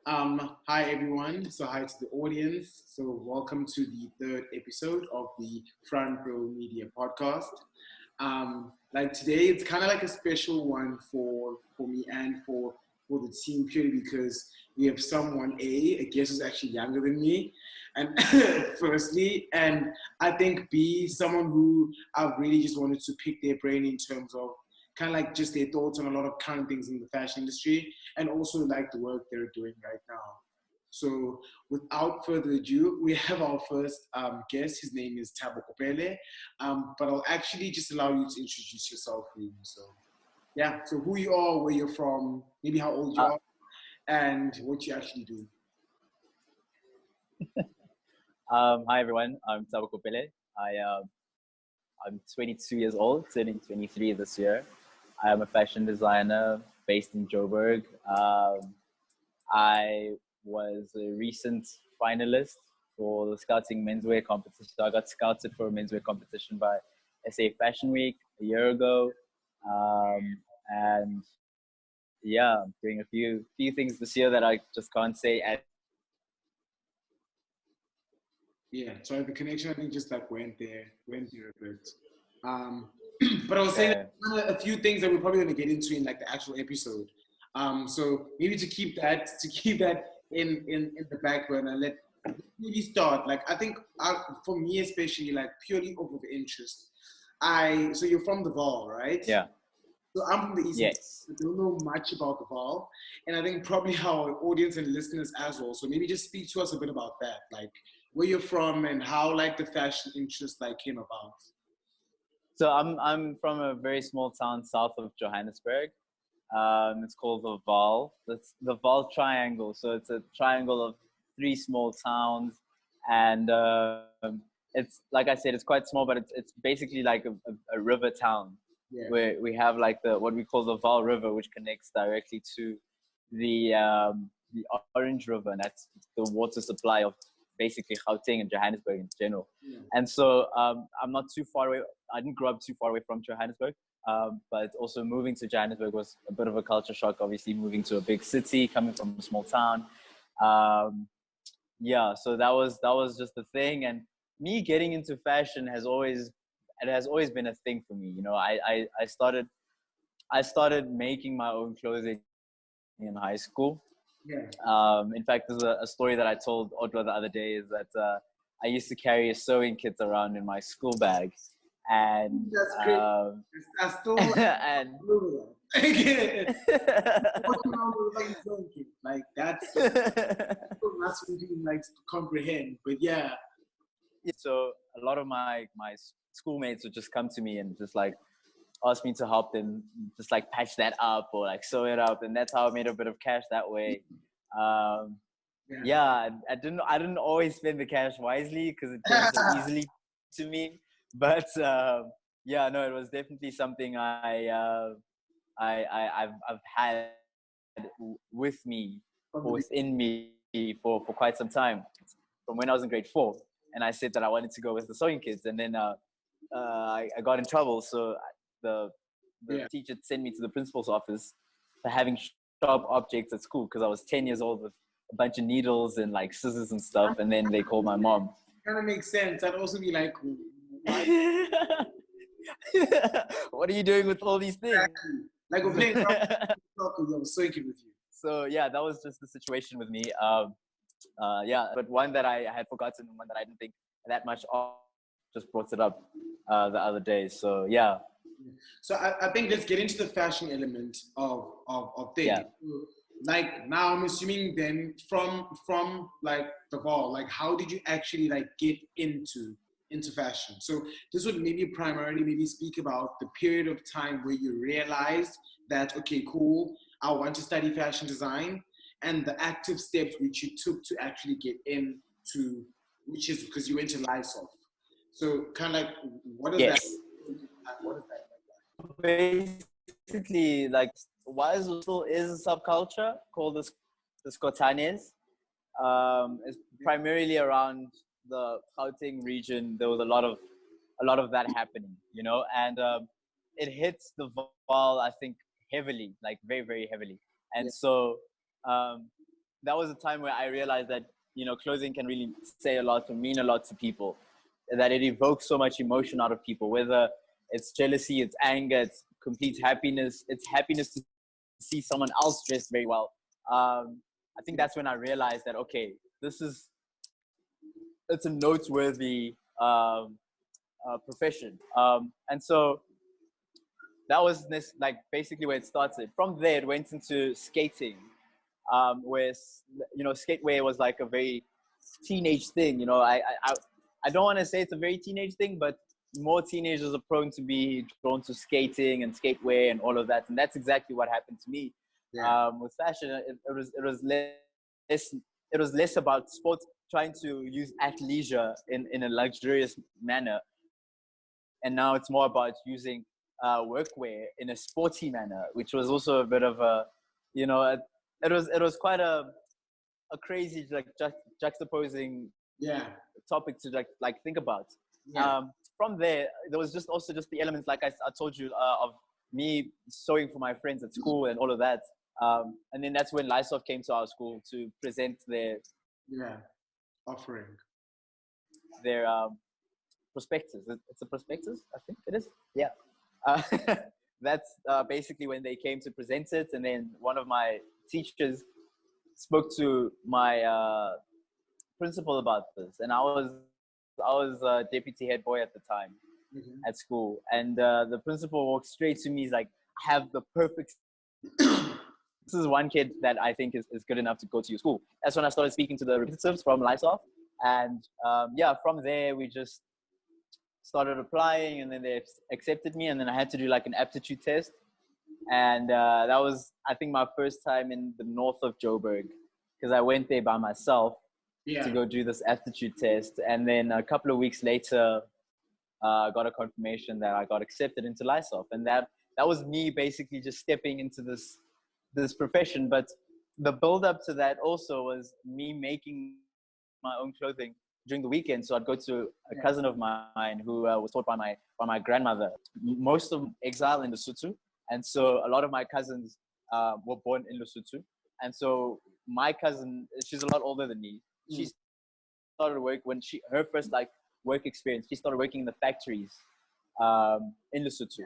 Hi everyone. So hi to the audience. So welcome to the third episode of the Front Row Media podcast. Like today, it's kind of like a special one for me and for the team purely because we have someone a guest who's actually younger than me, and firstly, and I think B, someone who I've really just wanted to pick their brain in terms of kind of like just their thoughts on a lot of current things in the fashion industry and also like the work they're doing right now. So without further ado, we have our first guest. His name is Thabo Kopele, but I'll actually just allow you to introduce yourself, really. So yeah, so who you are, where you're from, maybe how old you Uh, are, and what you actually do. Hi everyone, I'm Thabo Kopele. I'm 22 years old, turning 23 this year. I am a fashion designer based in Joburg. I was a recent finalist for the scouting menswear competition. So I got scouted for a menswear competition by SA Fashion Week a year ago, and yeah, I'm doing a few things this year that I just can't say at. Yeah, sorry, the connection I think just like went there a bit. Um, but I was saying Okay. a few things that we're probably going to get into in like the actual episode. So maybe to keep that in the back burner, let maybe start. Like I think for me especially, like purely off of interest. So you're from the Val, right? Yeah. So I'm from the Eastern Cape. Yes. I don't know much about the Val, and I think probably our audience and listeners as well. So maybe just speak to us a bit about that, like where you're from and how like the fashion interest like came about. So I'm from a very small town south of Johannesburg. It's called the Vaal. That's the Vaal Triangle. So it's a triangle of three small towns, and it's like I said, it's quite small, but it's basically like a river town Yeah, where we have like the what we call the Vaal River, which connects directly to the Orange River, and that's the water supply of basically Gauteng and Johannesburg in general. yeah, And so I'm not too far away. I didn't grow up too far away from Johannesburg, but also moving to Johannesburg was a bit of a culture shock. Obviously, moving to a big city, coming from a small town. Um, yeah, so that was just the thing. And me getting into fashion has always been a thing for me. You know, I started making my own clothing in high school. yeah. In fact, there's a story that I told Odwa the other day is that I used to carry a sewing kit around in my school bag, and That's great. I still like and walking around with like donkey. Like that's so that's what you like to comprehend. But yeah, so a lot of my schoolmates would just come to me and just like ask me to help them just like patch that up or like sew it up, and that's how I made a bit of cash that way. Um, yeah. yeah, I didn't always spend the cash wisely because it came so easily to me. But yeah, no, it was definitely something I've had with me From or the within me for quite some time, from when I was in grade 4, and I said that I wanted to go with the sewing kids, and then I got in trouble, so the the yeah. teacher sent me to the principal's office for having sharp objects at school because I was 10 years old with a bunch of needles and like scissors and stuff, and then they called my mom. Kind of makes sense. I'd also be like, why What are you doing with all these things? exactly? Like we're playing soccer, yo, so good with you. So yeah, that was just the situation with me. Yeah, but one that I had forgotten, one that I didn't think that much of, just brought it up the other day. So yeah, So I think let's get into the fashion element of yeah. things. Like now I'm assuming then from like the ball, like how did you actually like get into fashion? So this would maybe primarily maybe speak about the period of time where you realized that okay, cool, I want to study fashion design and the active steps which you took to actually get into which is because you went to Lysol. So kind of like what does that Yes. what is that? Basically, like, Wazoo still is a subculture called the Scotanes. It's primarily around the Gauteng region. There was a lot of that happening, you know, and it hits the Vaal, I think, heavily, like very, very heavily. Yeah. And so um, that was a time where I realized that, you know, clothing can really say a lot or mean a lot to people, that it evokes so much emotion out of people, whether it's jealousy, it's anger, it's complete happiness. It's happiness to see someone else dressed very well. I think that's when I realized that, okay, it's a noteworthy profession. And so that was like basically where it started. From there, it went into skating, where, you know, skatewear was like a very teenage thing. You know, I don't want to say it's a very teenage thing, but more teenagers are prone to be drawn to skating and skatewear and all of that. And that's exactly what happened to me. Yeah. With fashion. It was less about sports, trying to use athleisure in a luxurious manner. And now it's more about using workwear in a sporty manner, which was also a bit of a, you know, it was quite a crazy, like, juxtaposing Yeah. topic to like think about. Yeah. From there was just also just the elements, like I told you, of me sewing for my friends at school and all of that. And then that's when Lysoft came to our school to present Yeah. Offering. their prospectus. It's a prospectus, I think it is. Yeah. Uh, that's basically when they came to present it. And then one of my teachers spoke to my principal about this. And I was deputy head boy at the time at school. And the principal walked straight to me. He's like, I have the perfect... This is one kid that I think is good enough to go to your school. That's when I started speaking to the representatives from Lysoft. And yeah, from there, we just started applying, and then they accepted me. And then I had to do like an aptitude test. And that was, I think, my first time in the north of Joburg, because I went there by myself to go do this aptitude test. And then a couple of weeks later, I got a confirmation that I got accepted into Lysoft. And that was me basically just stepping into this profession. But the build up to that also was me making my own clothing during the weekend. So I'd go to a cousin of mine who was taught by my grandmother. Most of them exile in Lesotho, and so a lot of my cousins were born in Lesotho. And so my cousin, she's a lot older than me. She started work when her first like work experience. She started working in the factories in Lesotho.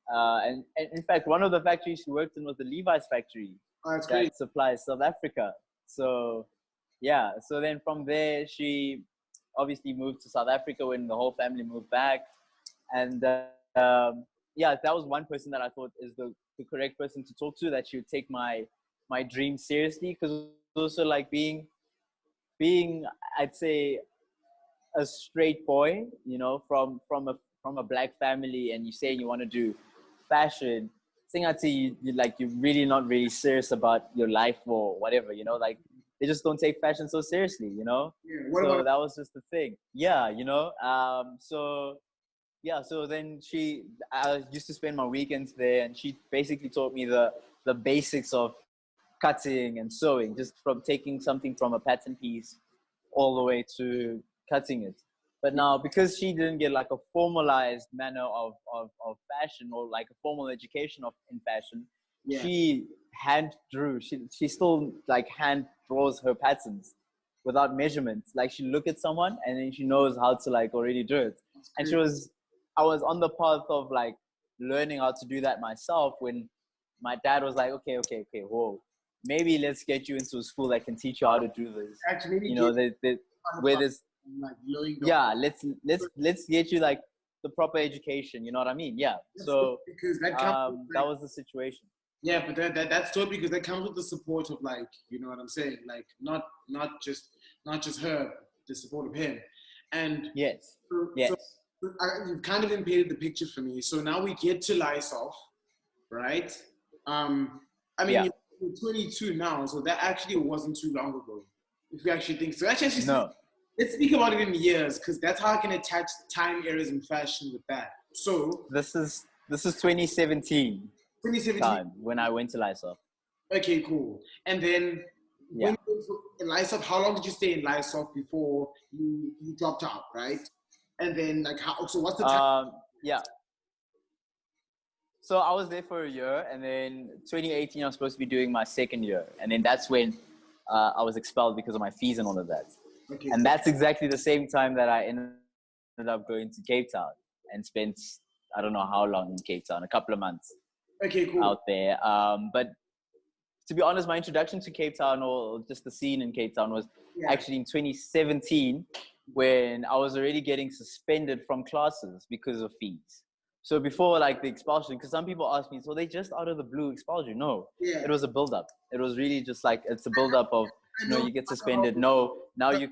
And in fact, one of the factories she worked in was the Levi's factory that supplies South Africa. So, yeah. So then from there, she obviously moved to South Africa when the whole family moved back. And yeah, that was one person that I thought is the correct person to talk to, that she would take my dream seriously. Because it was also like being, I'd say, a straight boy, you know, from a black family, and you say you want to do fashion, saying I'd say you're really not really serious about your life or whatever, you know, like they just don't take fashion so seriously, you know. So that was just the thing. Yeah, you know. So yeah, so then I used to spend my weekends there, and she basically taught me the basics of cutting and sewing, just from taking something from a pattern piece all the way to cutting it. But now, because she didn't get like a formalized manner of fashion, or like a formal education in fashion, she hand drew. She still like hand draws her patterns without measurements. Like she look at someone and then she knows how to like already do it. And I was on the path of like learning how to do that myself, when my dad was like, okay, whoa, maybe let's get you into a school that can teach you how to do this. Actually, you know, where there's like let's get you like the proper education. You know what I mean? Yeah. So because that was the situation. Yeah, but that's dope, because that comes with the support of, like, you know what I'm saying, like not just her, the support of him. And yes. So you've kind of painted the picture for me. So now we get to Lysoft, right? I mean, you're 22 now, so that actually wasn't too long ago, if we actually think so. Actually, no. Let's speak about it in years, because that's how I can attach time eras in fashion with that. So this is 2017. 2017 time when I went to Lysoft. Okay, cool. And then when you went to Lysoft, how long did you stay in Lysoft before you dropped out, right? And then like so what's the time? So I was there for a year, and then 2018 I was supposed to be doing my second year, and then that's when I was expelled because of my fees and all of that. Okay. And that's exactly the same time that I ended up going to Cape Town and spent, I don't know how long in Cape Town, a couple of months Okay, cool. out there. But to be honest, my introduction to Cape Town, or just the scene in Cape Town, was actually in 2017, when I was already getting suspended from classes because of fees. So before like the expulsion, because some people ask me, so they just out of the blue expelled you? No, it was a build-up. It was really just like, it's a build-up of, you get suspended. No, now you,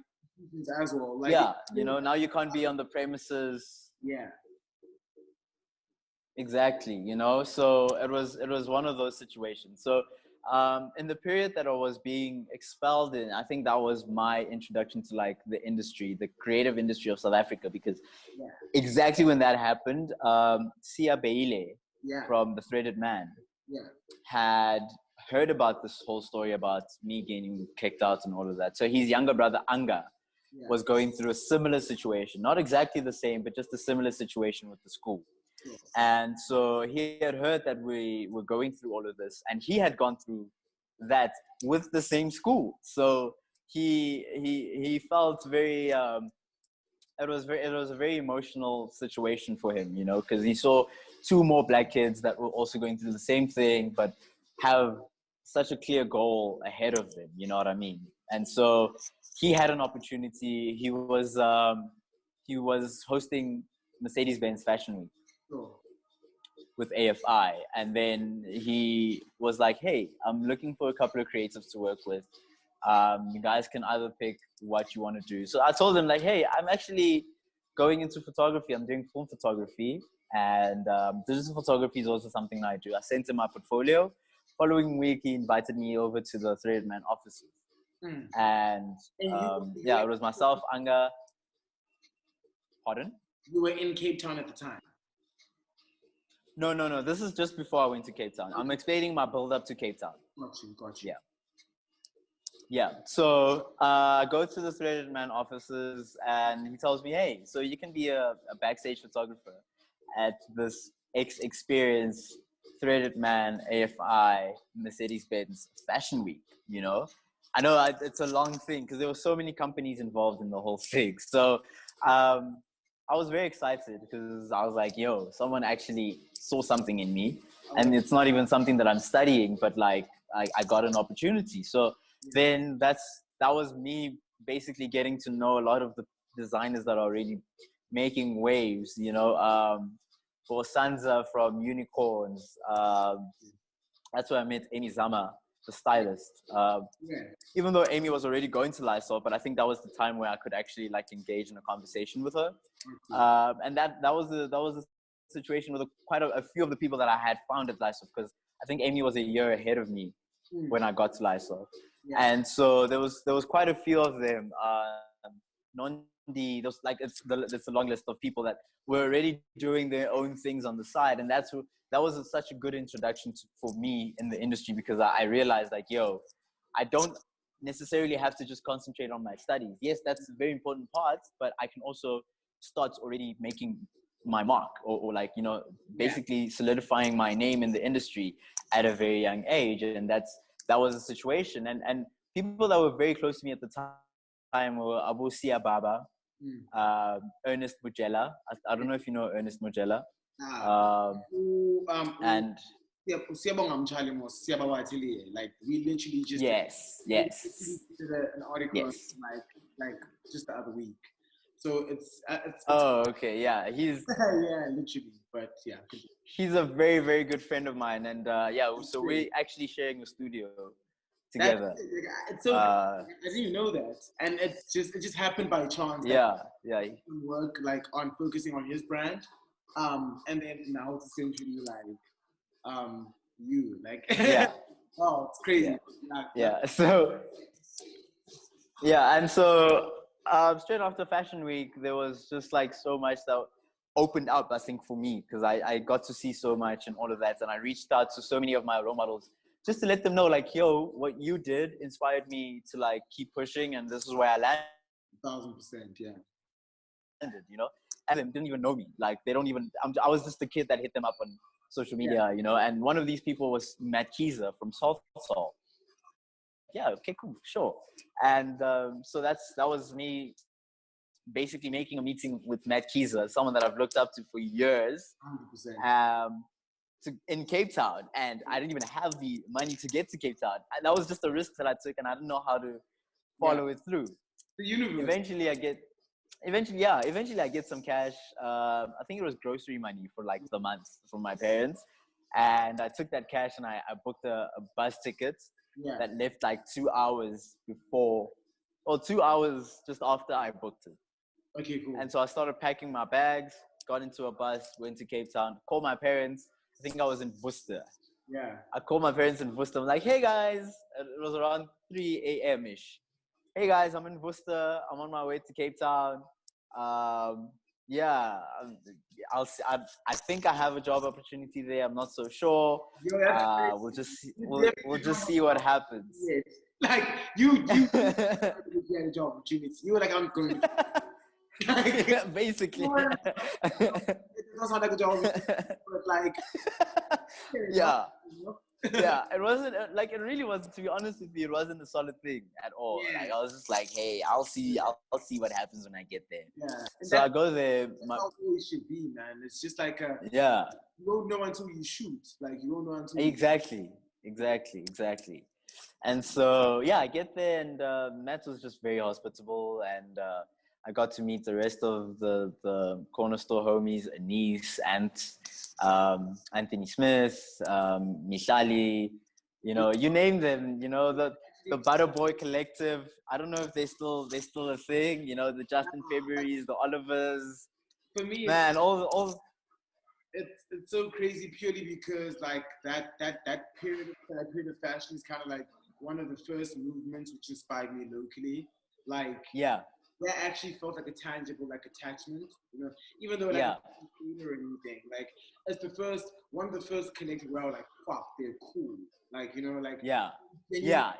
as well. Like, now you can't be on the premises. Yeah. Exactly, so it was one of those situations. So in the period that I was being expelled in, I think that was my introduction to like the industry, the creative industry of South Africa, because exactly when that happened, Sia Beile from The Threaded Man had heard about this whole story about me getting kicked out and all of that. So his younger brother Anga was going through a similar situation, not exactly the same, but just a similar situation with the school. And so he had heard that we were going through all of this, and he had gone through that with the same school. So he felt very it was a very emotional situation for him, because he saw two more black kids that were also going through the same thing, but have such a clear goal ahead of them. You know what I mean? And so he had an opportunity. He was hosting Mercedes-Benz Fashion Week with AFI, and then he was like, hey, I'm looking for a couple of creatives to work with. You guys can either pick what you want to do. So I told him like, hey, I'm actually going into photography. I'm doing film photography, and digital photography is also something I do. I sent him my portfolio. Following week, he invited me over to the Threaded Man offices. And it was myself, Anga. Pardon? You were in Cape Town at the time? No. This is just before I went to Cape Town. Okay. I'm explaining my build up to Cape Town. Got you. Yeah. So I go to the Threaded Man offices, and he tells me, hey, so you can be a backstage photographer at this Experience Threaded Man AFI Mercedes-Benz Fashion Week, I know it's a long thing because there were so many companies involved in the whole thing. So I was very excited because I was like, yo, someone actually saw something in me. And it's not even something that I'm studying, but like I got an opportunity. So then that was me basically getting to know a lot of the designers that are already making waves, for Sansa from Unicorns. That's where I met Amy Zama, the stylist. Even though Amy was already going to Lysol, but I think that was the time where I could actually like engage in a conversation with her. And that was the situation with quite a few of the people that I had found at Lysol, because I think Amy was a year ahead of me when I got to Lysol. And so there was quite a few of them. Nondi, those like it's a long list of people that were already doing their own things on the side, and that was such a good introduction for me in the industry, because I realized like, yo, I don't necessarily have to just concentrate on my studies. Yes, that's a very important part, but I can also start already making my mark, or like, basically solidifying my name in the industry at a very young age. And that was a situation. And people that were very close to me at the time were Abu Sia Baba, Ernest Mujela. I don't know if you know Ernest Mujela. And like we literally just yes did an article like just the other week. So it's okay, yeah, he's yeah, literally, but yeah, he's a very, very good friend of mine, and so we're actually sharing a studio together. So I didn't even know that, and it just happened by chance. Yeah. Work like on focusing on his brand, and then now it's essentially like you like oh, it's crazy. Yeah. So and so straight after Fashion Week, there was just like so much that opened up, I think, for me, because I got to see so much and all of that, and I reached out to so many of my role models just to let them know, like, yo, what you did inspired me to like keep pushing, and this is where I landed. 1,000%, yeah. And them didn't even know me. Like, they don't even. I was just the kid that hit them up on social media, And one of these people was Matt Keezer from Soul. yeah, okay, cool, sure. And so that was me basically making a meeting with Matt Keyser, someone that I've looked up to for years, 100%. in Cape Town. And I didn't even have the money to get to Cape Town. And that was just a risk that I took, and I didn't know how to follow it through. The universe. Eventually I get some cash. I think it was grocery money for like the month from my parents. And I took that cash and I booked a bus ticket that left like 2 hours before, or 2 hours just after I booked it. Okay, cool. And so I started packing my bags, got into a bus, went to Cape Town, called my parents. I think I was in Worcester. Yeah. I called my parents in Worcester. I'm like, hey guys, it was around 3 a.m. ish. Hey guys, I'm in Worcester. I'm on my way to Cape Town. Yeah, I think I have a job opportunity there. I'm not so sure. Yo, that's crazy. We'll just see what happens. Yes. Like you get a job opportunity. You were like, I'm going. Yeah, basically. It doesn't sound like a job, but like, yeah. Yeah, it wasn't like, it really wasn't, to be honest with you, it wasn't a solid thing at all. Yeah. Like I was just like, hey, I'll see what happens when I get there. Yeah. So I go there. That's how it should be, man. It's just like you don't know until you shoot. Like you don't know until exactly. And so yeah, I get there, and Matt was just very hospitable, and I got to meet the rest of the corner store homies, Anise, and Anthony Smith, Mishali, you name them, the Butter Boy Collective. I don't know if they're still a thing, the Justin Februaries, the Olivers. For me, man, all it's so crazy purely because like that period of fashion is kind of like one of the first movements which inspired me locally. Like that actually felt like a tangible like attachment, even though like or anything. Like it's one of the first collective where I was like, fuck, they're cool. Like,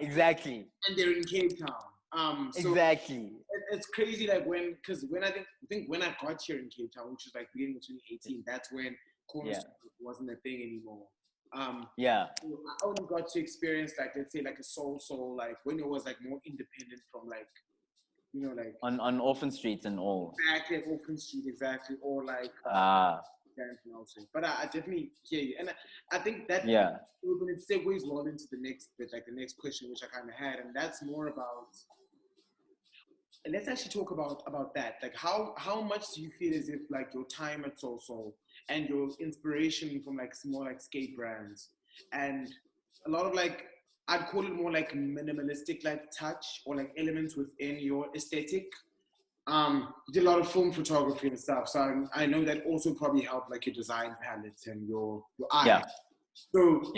exactly. And they're in Cape Town. So exactly. It's crazy like when I think when I got here in Cape Town, which was like beginning of 2018, that's when corner store wasn't a thing anymore. So I only got to experience like, let's say like a soul like when it was like more independent from like, like on Orphan Street and all. Exactly, Orphan Street, exactly, or like but I definitely hear you, and I think that it segues well into the next bit, like the next question which I kind of had, and that's more about. And let's actually talk about that. Like, how much do you feel as if like your time at Soul and your inspiration from like small like skate brands and a lot of like, I'd call it more like minimalistic like touch or like elements within your aesthetic. You did a lot of film photography and stuff, so I know that also probably helped like your design palette and your eye. So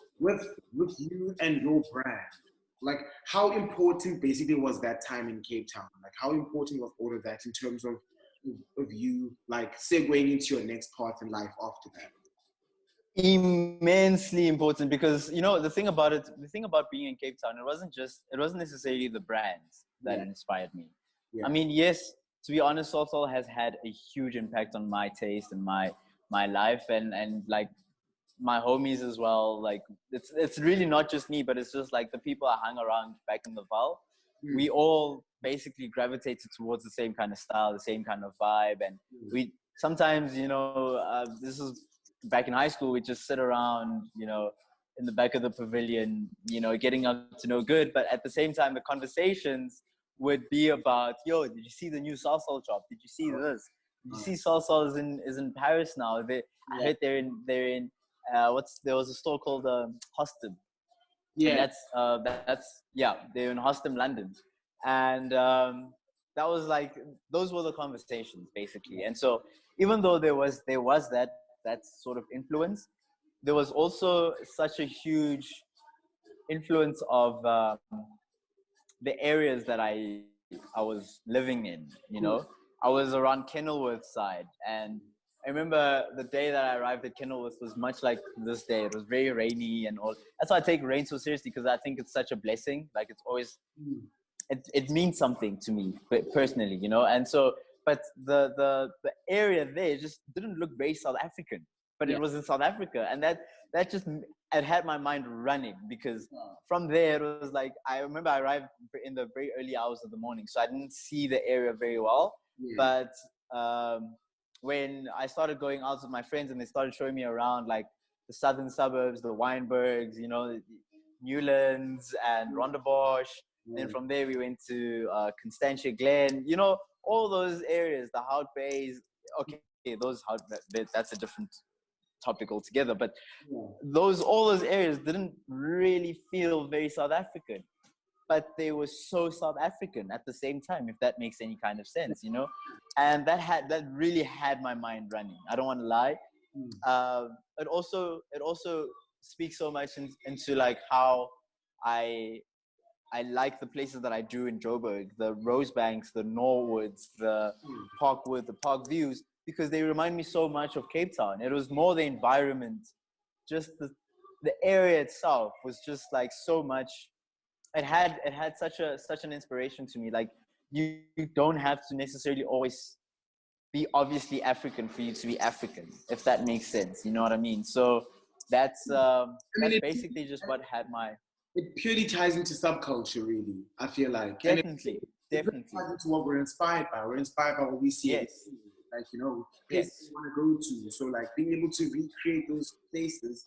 with you and your brand, like how important basically was that time in Cape Town? Like how important was all of that in terms of you like segueing into your next part in life after that? Immensely important, because the thing about being in Cape Town, it wasn't necessarily the brands that inspired me. I mean, yes, to be honest, Soul has had a huge impact on my taste and my life, and like my homies as well. Like it's really not just me, but it's just like the people I hung around back in the Val. We all basically gravitated towards the same kind of style, the same kind of vibe, and we sometimes, this is back in high school, we just sit around, in the back of the pavilion, getting up to no good. But at the same time, the conversations would be about, yo, did you see the new Soul drop? Did you see this? Did you see Soul is in Paris now? I heard they're in there was a store called Hostem. And they're in Hostem, London. And that was like, those were the conversations basically. And so even though there was that sort of influence, there was also such a huge influence of the areas that I was living in. I was around Kenilworth side, and I remember the day that I arrived at Kenilworth was much like this day. It was very rainy and all. That's why I take rain so seriously, because I think it's such a blessing. Like it's always, it means something to me personally, And so, but the area there just didn't look very South African. but it was in South Africa, and that just it had my mind running, because from there it was like, I remember I arrived in the very early hours of the morning, so I didn't see the area very well. But when I started going out with my friends and they started showing me around, like the southern suburbs, the Wynbergs, you know, Newlands and Rondebosch. Then from there we went to Constantia Glen, you know, all those areas, the Hout Bays. Okay, that's a different topic altogether. But all those areas didn't really feel very South African, but they were so South African at the same time, if that makes any kind of sense, you know. And that really had my mind running. I don't want to lie. It also speaks so much into like how I like the places that I do in Joburg, the Rosebanks, the Norwoods, the Parkwood, the Park Views, because they remind me so much of Cape Town. It was more the environment, just the area itself was just like so much. It had such an inspiration to me. Like you don't have to necessarily always be obviously African for you to be African, if that makes sense. You know what I mean? So that's basically just what had my. It purely ties into subculture, really. I feel like definitely. It ties into what we're inspired by. We're inspired by what we see. Yes. Like, you know, places we want to go to. So like being able to recreate those places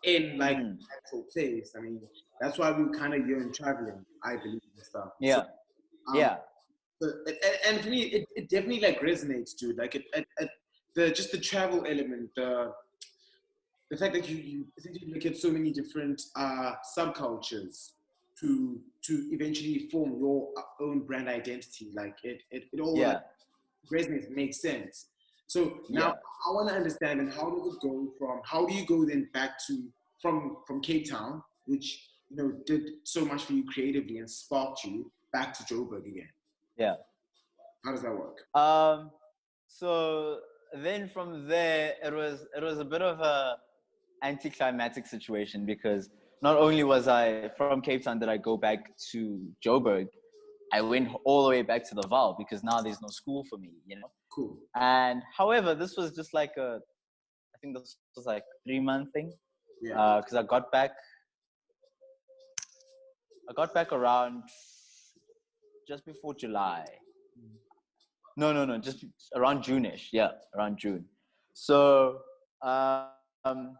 in like an actual place. I mean, that's why we kind of yearn traveling, I believe, and stuff. Yeah. So, and for me, it definitely like resonates, dude. Like the travel element, the fact that you essentially look at so many different subcultures to eventually form your own brand identity. Like it all like, resonates, makes sense. So now I want to understand, and how does it go from? How do you go then back to from Cape Town, which you know did so much for you creatively and sparked you, back to Joburg again? Yeah. How does that work? So then from there, it was a bit of a anticlimactic situation, because not only was I from Cape Town did I go back to Joburg, I went all the way back to the Val, because now there's no school for me, you know. Cool. And however, this was just like I think this was like 3-month thing. Yeah. Because I got back around just before July. No, just around June-ish. Yeah, around June. So, and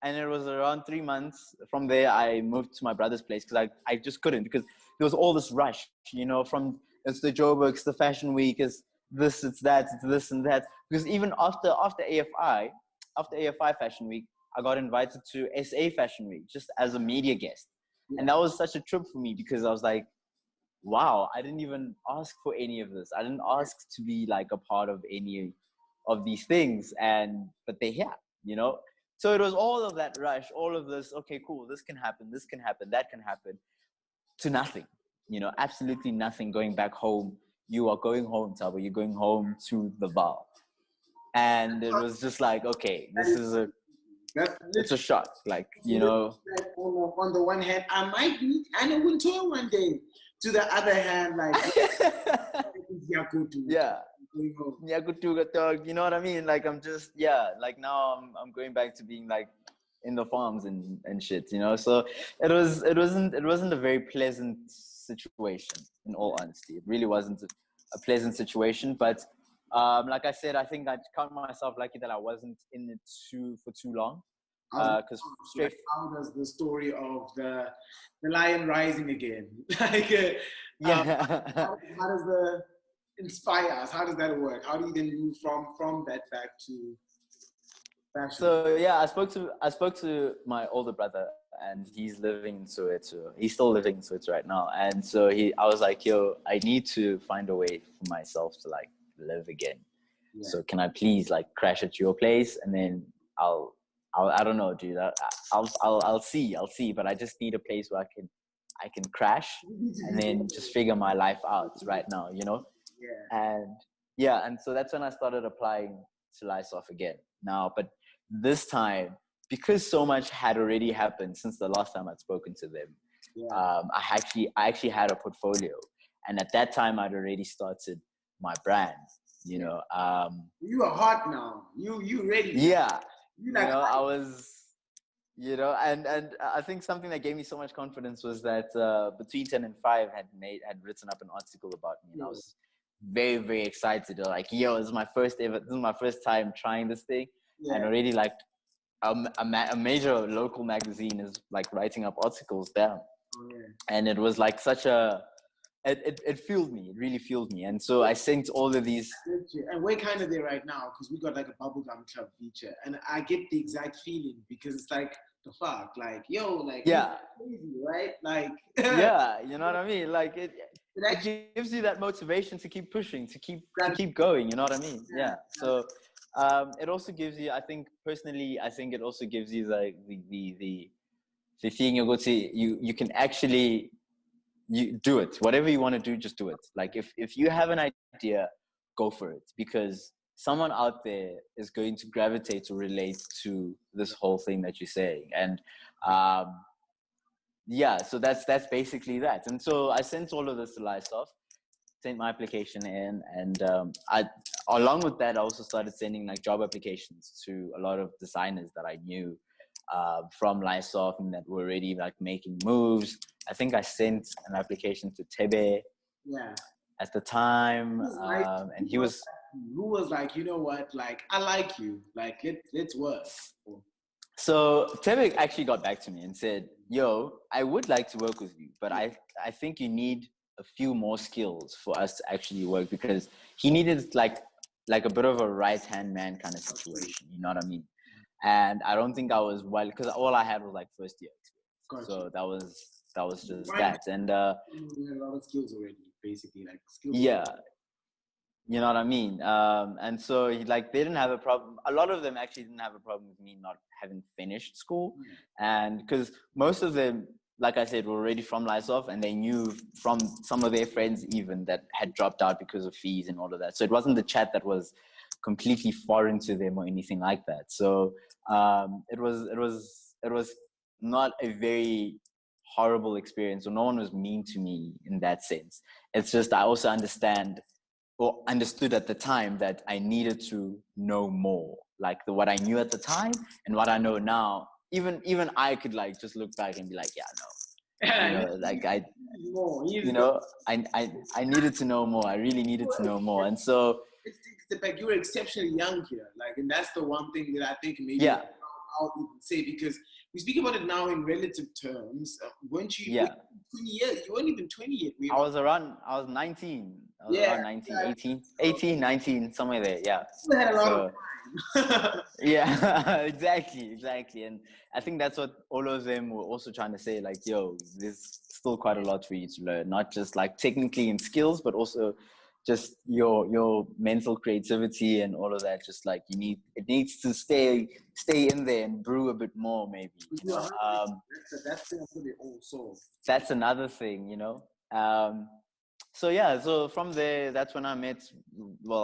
it was around 3 months. From there, I moved to my brother's place, because I just couldn't, because there was all this rush, you know, from it's the Joburg, it's the fashion week, it's this, it's that, it's this and that. Because even after AFI Fashion Week, I got invited to SA Fashion Week just as a media guest. Yeah. And that was such a trip for me, because I was like, wow, I didn't even ask for any of this. I didn't ask to be like a part of any of these things, but they're here, you know? So it was all of that rush, all of this, okay, cool, this can happen, that can happen, to nothing, you know, absolutely nothing. Going back home, you are going home, Thabo, you're going home to the bar. And it was just like, okay, it's a shock, like, you know. Like on the one hand, I might be Anna Wintour one day. To the other hand, like, yeah. You know what I mean? Like, I'm just, like now I'm going back to being like in the farms and shit, you know? So it wasn't a very pleasant situation, in all honesty. It really wasn't a pleasant situation, but like I said, I think I count myself lucky that I wasn't in it for too long. Because how does the story of the lion rising again? Like, how does the inspire us? How does that work? How do you then move from that back to fashion? So yeah, I spoke to my older brother, and he's living in Soweto. He's still living in Soweto right now, and so I was like, yo, I need to find a way for myself to like live again. Yeah. So can I please like crash at your place, and then I don't know, dude. I'll see. But I just need a place where I can crash and then just figure my life out right now, you know. Yeah. And so that's when I started applying to Lysof again. Now, but this time, because so much had already happened since the last time I'd spoken to them, I actually had a portfolio, and at that time I'd already started my brand. You know. You are hot now. You ready? Yeah. You you like, know, I was, you know, and I think something that gave me so much confidence was that between 10 and 5 had written up an article about me, and I yeah, was very, very excited. Like, yo, this is my first ever, this is my first time trying this thing, and yeah, already like a major local magazine is like writing up articles down, oh, yeah. and it was like such a it fueled me. It really fueled me, and so I synced all of these. And we're kind of there right now because we got like a bubblegum club feature, and I get the exact feeling because it's like the fuck, like yo, like this is Yeah, crazy, right? Like it yeah, you know what I mean. Like actually it gives you that motivation to keep pushing, to grabs keep going. You know what I mean? yeah, Yeah. So it also gives you. I think personally, I think it also gives you like the thing you go to. You can actually you do it. Whatever you want to do, just do it. Like if you have an idea, go for it, because someone out there is going to gravitate or relate to this whole thing that you're saying. And yeah, so that's basically that. And so I sent all of this to Lysoft, sent my application in, and I along with that I also started sending like job applications to a lot of designers that I knew from Lysoft and that were already like making moves. I think I sent an application to Tebe yeah. at the time, Who was nice? and he was. Who was like, you know what? Like I like you. Like let's work. So Tebe actually got back to me and said, "Yo, I would like to work with you, but I think you need a few more skills for us to actually work, because he needed like a bit of a right hand man kind of situation. You know what I mean? And I don't think I was well, because all I had was like first year experience. Gotcha. So that was just Right that. And now, we had a lot of skills already, basically, like skills. yeah, you know what I mean? And so like they didn't have a problem. A lot of them actually didn't have a problem with me not having finished school, and because most of them, like I said, were already from Lysoft, and they knew from some of their friends even that had dropped out because of fees and all of that. So it wasn't the chat that was completely foreign to them or anything like that. So it was not a very horrible experience, or no one was mean to me in that sense. It's just I also understood at the time that I needed to know more, like what I knew at the time and what I know now. Even I could like just look back and be like, yeah, no, like More. I needed to know more. I really needed to know more, and so It's like you were exceptionally young here, like, and that's the one thing that I think maybe yeah, I'll even say, because we speak about it now in relative terms. Weren't you yeah. 20 years? You weren't even 20 yet. I was 19. I was Yeah, around 19, yeah. 18, So 18, 19, somewhere there. Yeah. we had a lot of So time. yeah, exactly. And I think that's what all of them were also trying to say, like, yo, there's still quite a lot for you to learn, not just like technically in skills, but also just your mental creativity and all of that. Just like it needs to stay in there and brew a bit more, maybe, you know. That's what they all saw. That's another thing, you know. So yeah, so from there, that's when I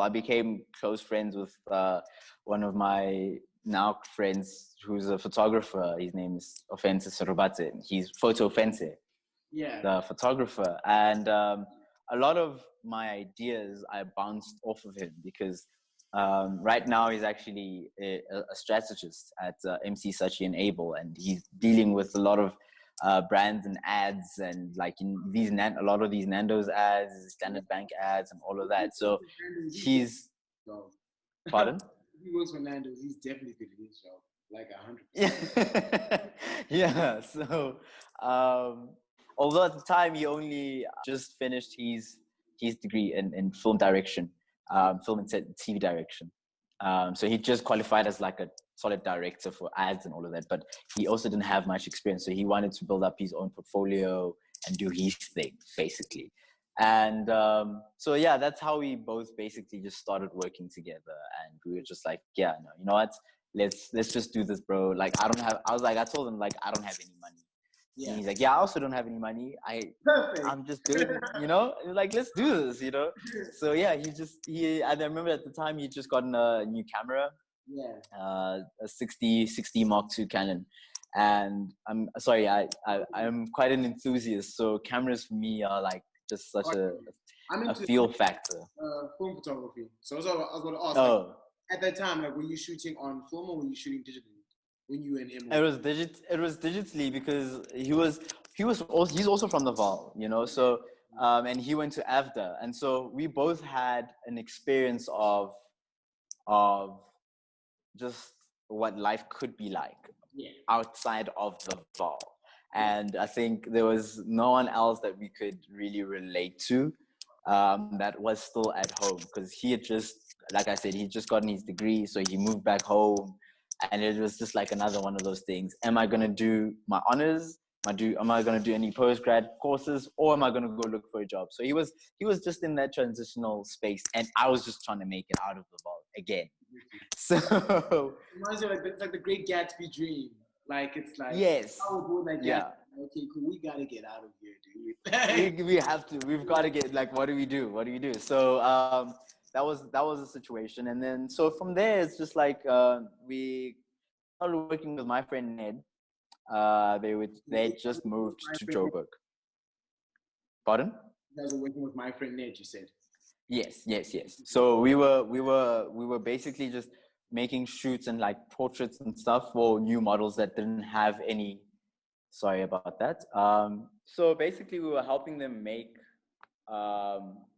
became close friends with one of my now friends who's a photographer. His name is Offense Sorobate. He's Photo Offense, Yeah. the photographer. And a lot of my ideas I bounced off of him, because right now he's actually a strategist at MC Sachi and Able, and he's dealing with a lot of brands and ads, and like in a lot of these Nando's ads, Standard Bank ads, and all of that. So he's pardon. He works for Nando's. He's definitely good at his job, like 100%. Yeah. Yeah. So although at the time he only just finished his degree in film direction, film and TV direction. So he just qualified as like a solid director for ads and all of that, but he also didn't have much experience. So he wanted to build up his own portfolio and do his thing, basically. And so yeah, that's how we both basically just started working together. And we were just like, yeah, no, you know what? Let's just do this, bro. Like I told him like, I don't have any money. Yeah. And he's like, yeah, I also don't have any money. Perfect. I'm just doing, like, let's do this, So yeah, I remember at the time he just gotten a new camera, a 60 Mark II Canon. And I'm sorry, I'm quite an enthusiast. So cameras for me are like just such a I'm into feel factor. film photography. So I was about to ask, Oh. at that time, like, were you shooting on film or were you shooting digitally when you and him It were? was it was digitally because he's also from the Val, you know. So and he went to AVDA, and so we both had an experience of just what life could be like Yeah. outside of the Val. And I think there was no one else that we could really relate to that was still at home, because he had just, like I said, he'd just gotten his degree, so he moved back home, and it was just like another one of those things. Am I gonna do my honors? Am I gonna do any post grad courses, or am I gonna go look for a job? So he was just in that transitional space, and I was just trying to make it out of the vault again. So Reminds you like it's like the Great Gatsby dream. Like it's like yes, how we're doing that yeah. Gatsby. Okay, cool. We gotta get out of here, dude. We have to. We've got to get, like, what do we do? What do we do? So that was the situation, and then so from there it's just like we started working with my friend Ned. They just moved to Joburg. Pardon? You guys were working with my friend Ned. You said. Yes, yes, yes. So we were basically just making shoots and like portraits and stuff for new models that didn't have any. Sorry about that. So basically, we were helping them make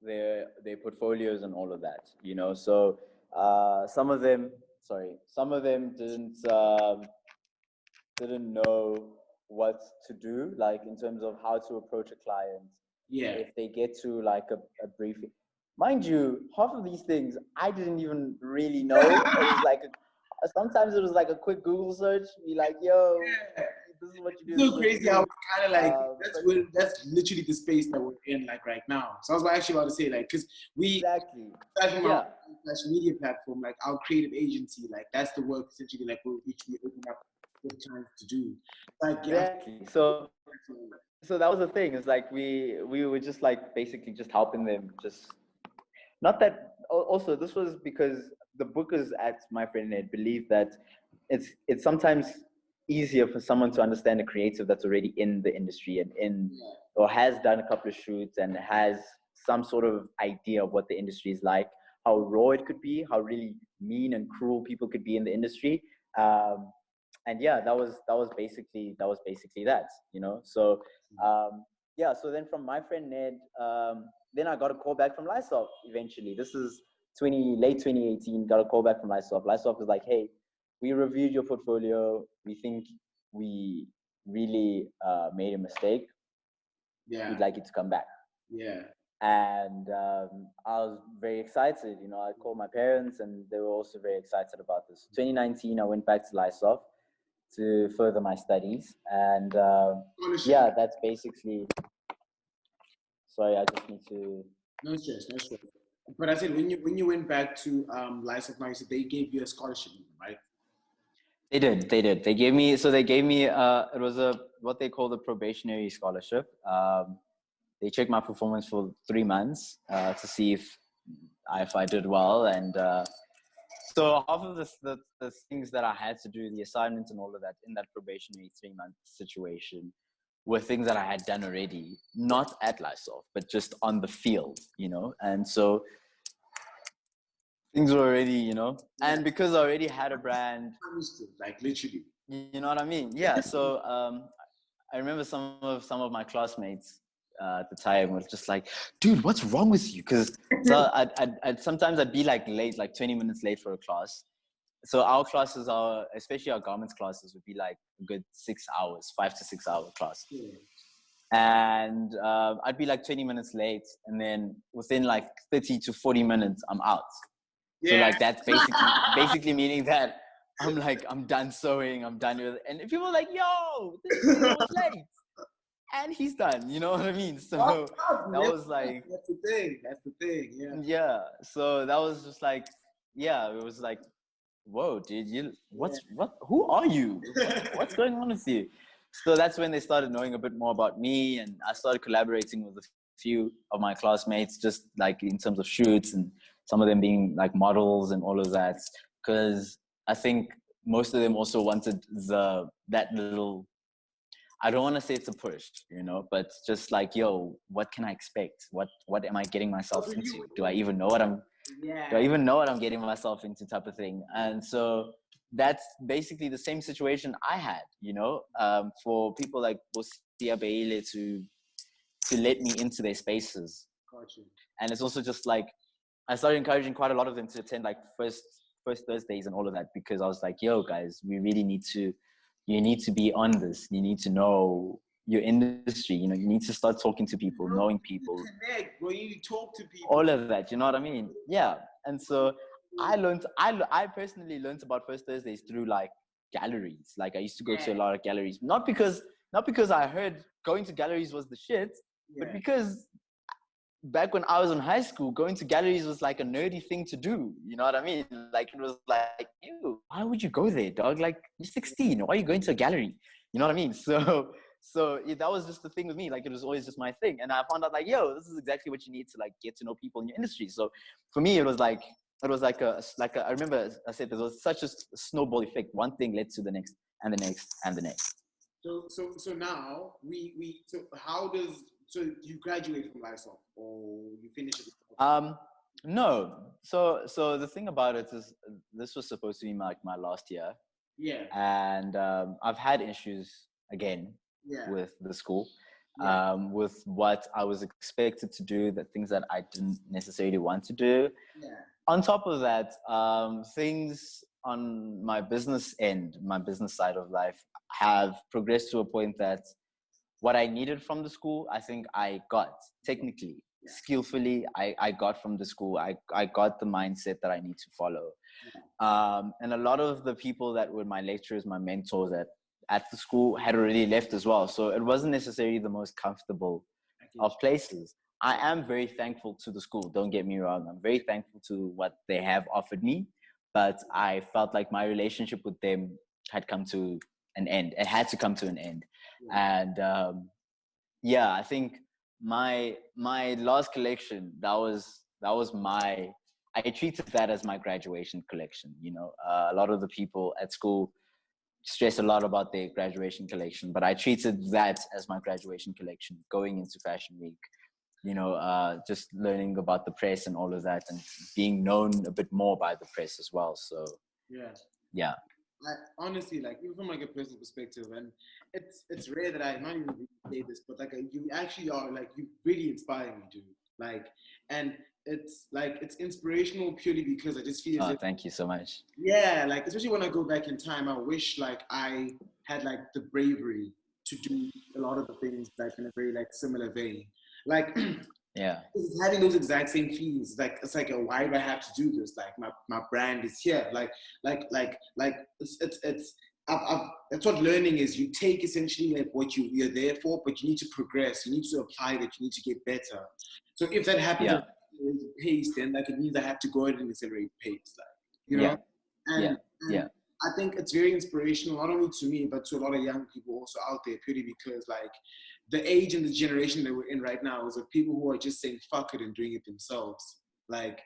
their portfolios and all of that. You know, so some of them didn't know what to do, like in terms of how to approach a client. Yeah. If they get to like a briefing, mind you, half of these things I didn't even really know. It was like sometimes it was like a quick Google search, be like, yo, this is what you do. It's so crazy how kind of like that's literally the space that we're in like right now. So I was actually about to say like because we exactly from our social media platform, like our creative agency, like that's the work essentially like which we open up with time to do. Like exactly. So that was the thing. It's like we were just like basically just helping them. Just not that. Also, this was because the bookers at my friend Ned believe that it's sometimes easier for someone to understand a creative that's already in the industry and or has done a couple of shoots and has some sort of idea of what the industry is like, how raw it could be, how really mean and cruel people could be in the industry. And yeah, that was basically that, you know. So yeah, so then from my friend Ned, then I got a call back from Lysop eventually. This is late 2018, got a call back from Lysop. Lysop was like, hey, we reviewed your portfolio. We think we really made a mistake. Yeah. We'd like you to come back. Yeah. And I was very excited. You know, I called my parents and they were also very excited about this. 2019, I went back to Lysop to further my studies. And yeah, that's basically... Sorry, I just need to... No stress, no stress. But I said when you went back to Lysop now, you said they gave you a scholarship, right? They did. They gave me, it was what they call the probationary scholarship. They checked my performance for 3 months to see if I did well. And so half of the things that I had to do, the assignments and all of that in that probationary 3-month situation, were things that I had done already, not at Lysop, but just on the field, you know. And so things were already, you know, and because I already had a brand, like literally, you know what I mean? Yeah. So I remember some of my classmates at the time was just like, dude, what's wrong with you? Because so I'd sometimes I'd be like late, like 20 minutes late for a class. So our classes are, especially our garments classes, would be like a good 6 hours, 5 to 6 hour class. Yeah. And I'd be like 20 minutes late, and then within like 30 to 40 minutes, I'm out. Yeah. So like that's basically meaning that I'm done sewing, I'm done with it. And people are like, yo, this nigga was late. And he's done, you know what I mean? So that was like... That's the thing, yeah. Yeah, so that was just like, yeah, it was like, whoa, dude, who are you? What's going on with you? So that's when they started knowing a bit more about me, and I started collaborating with a few of my classmates, just like in terms of shoots, and some of them being like models and all of that, because I think most of them also wanted that little... I don't want to say it's a push, you know, but just like, yo, what can I expect? What am I getting myself into? Do I even know what I'm... Do I even know what I'm getting myself into type of thing? And so that's basically the same situation I had, for people like Bosia Beile to let me into their spaces. Got you. And it's also just like, I started encouraging quite a lot of them to attend like first Thursdays and all of that, because I was like, yo guys, we really you need to be on this. You need to know your industry, you need to start talking to people, knowing people. Connect, bro. You need to talk to people. All of that, you know what I mean? Yeah. And so I personally learned about First Thursdays through like galleries. Like I used to go to a lot of galleries, not because I heard going to galleries was the shit, but because back when I was in high school, going to galleries was like a nerdy thing to do. You know what I mean? Like it was like, ew, why would you go there, dog? Like you're 16. Why are you going to a gallery? You know what I mean? So that was just the thing with me. Like it was always just my thing. And I found out like, yo, this is exactly what you need to like get to know people in your industry. So for me, it was like I remember I said there was such a snowball effect. One thing led to the next and the next and the next. So now so how does, so you graduate from Lysol or you finish it? No. So the thing about it is this was supposed to be my last year. Yeah. And I've had issues again with the school, with what I was expected to do, the things that I didn't necessarily want to do. Yeah. On top of that, things on my business end, my business side of life, have progressed to a point that what I needed from the school, I think I got technically, skillfully, I got from the school. I got the mindset that I need to follow. And a lot of the people that were my lecturers, my mentors at the school had already left as well. So it wasn't necessarily the most comfortable of places. I am very thankful to the school. Don't get me wrong. I'm very thankful to what they have offered me, but I felt like my relationship with them had come to an end. It had to come to an end. And I think my last collection, that was I treated that as my graduation collection. A lot of the people at school stress a lot about their graduation collection, but I treated that as my graduation collection going into Fashion Week. Just learning about the press and all of that, and being known a bit more by the press as well. So yeah. Honestly, like even from like a personal perspective, and it's rare that I not even really say this, but like you actually are like, you really inspire me, dude. Like, and it's like it's inspirational purely because I just feel. Thank you so much. Yeah, like especially when I go back in time, I wish like I had like the bravery to do a lot of the things like in a very like similar vein. Like having those exact same feelings, like it's like, why do I have to do this? Like my brand is here. Like it's that's what learning is. You take essentially like what you're there for, but you need to progress. You need to apply that. You need to get better. So if that happens at a pace, then like it means I have to go ahead and accelerate pace. Like and I think it's very inspirational, not only to me, but to a lot of young people also out there, purely because like the age and the generation that we're in right now is of people who are just saying fuck it and doing it themselves. Like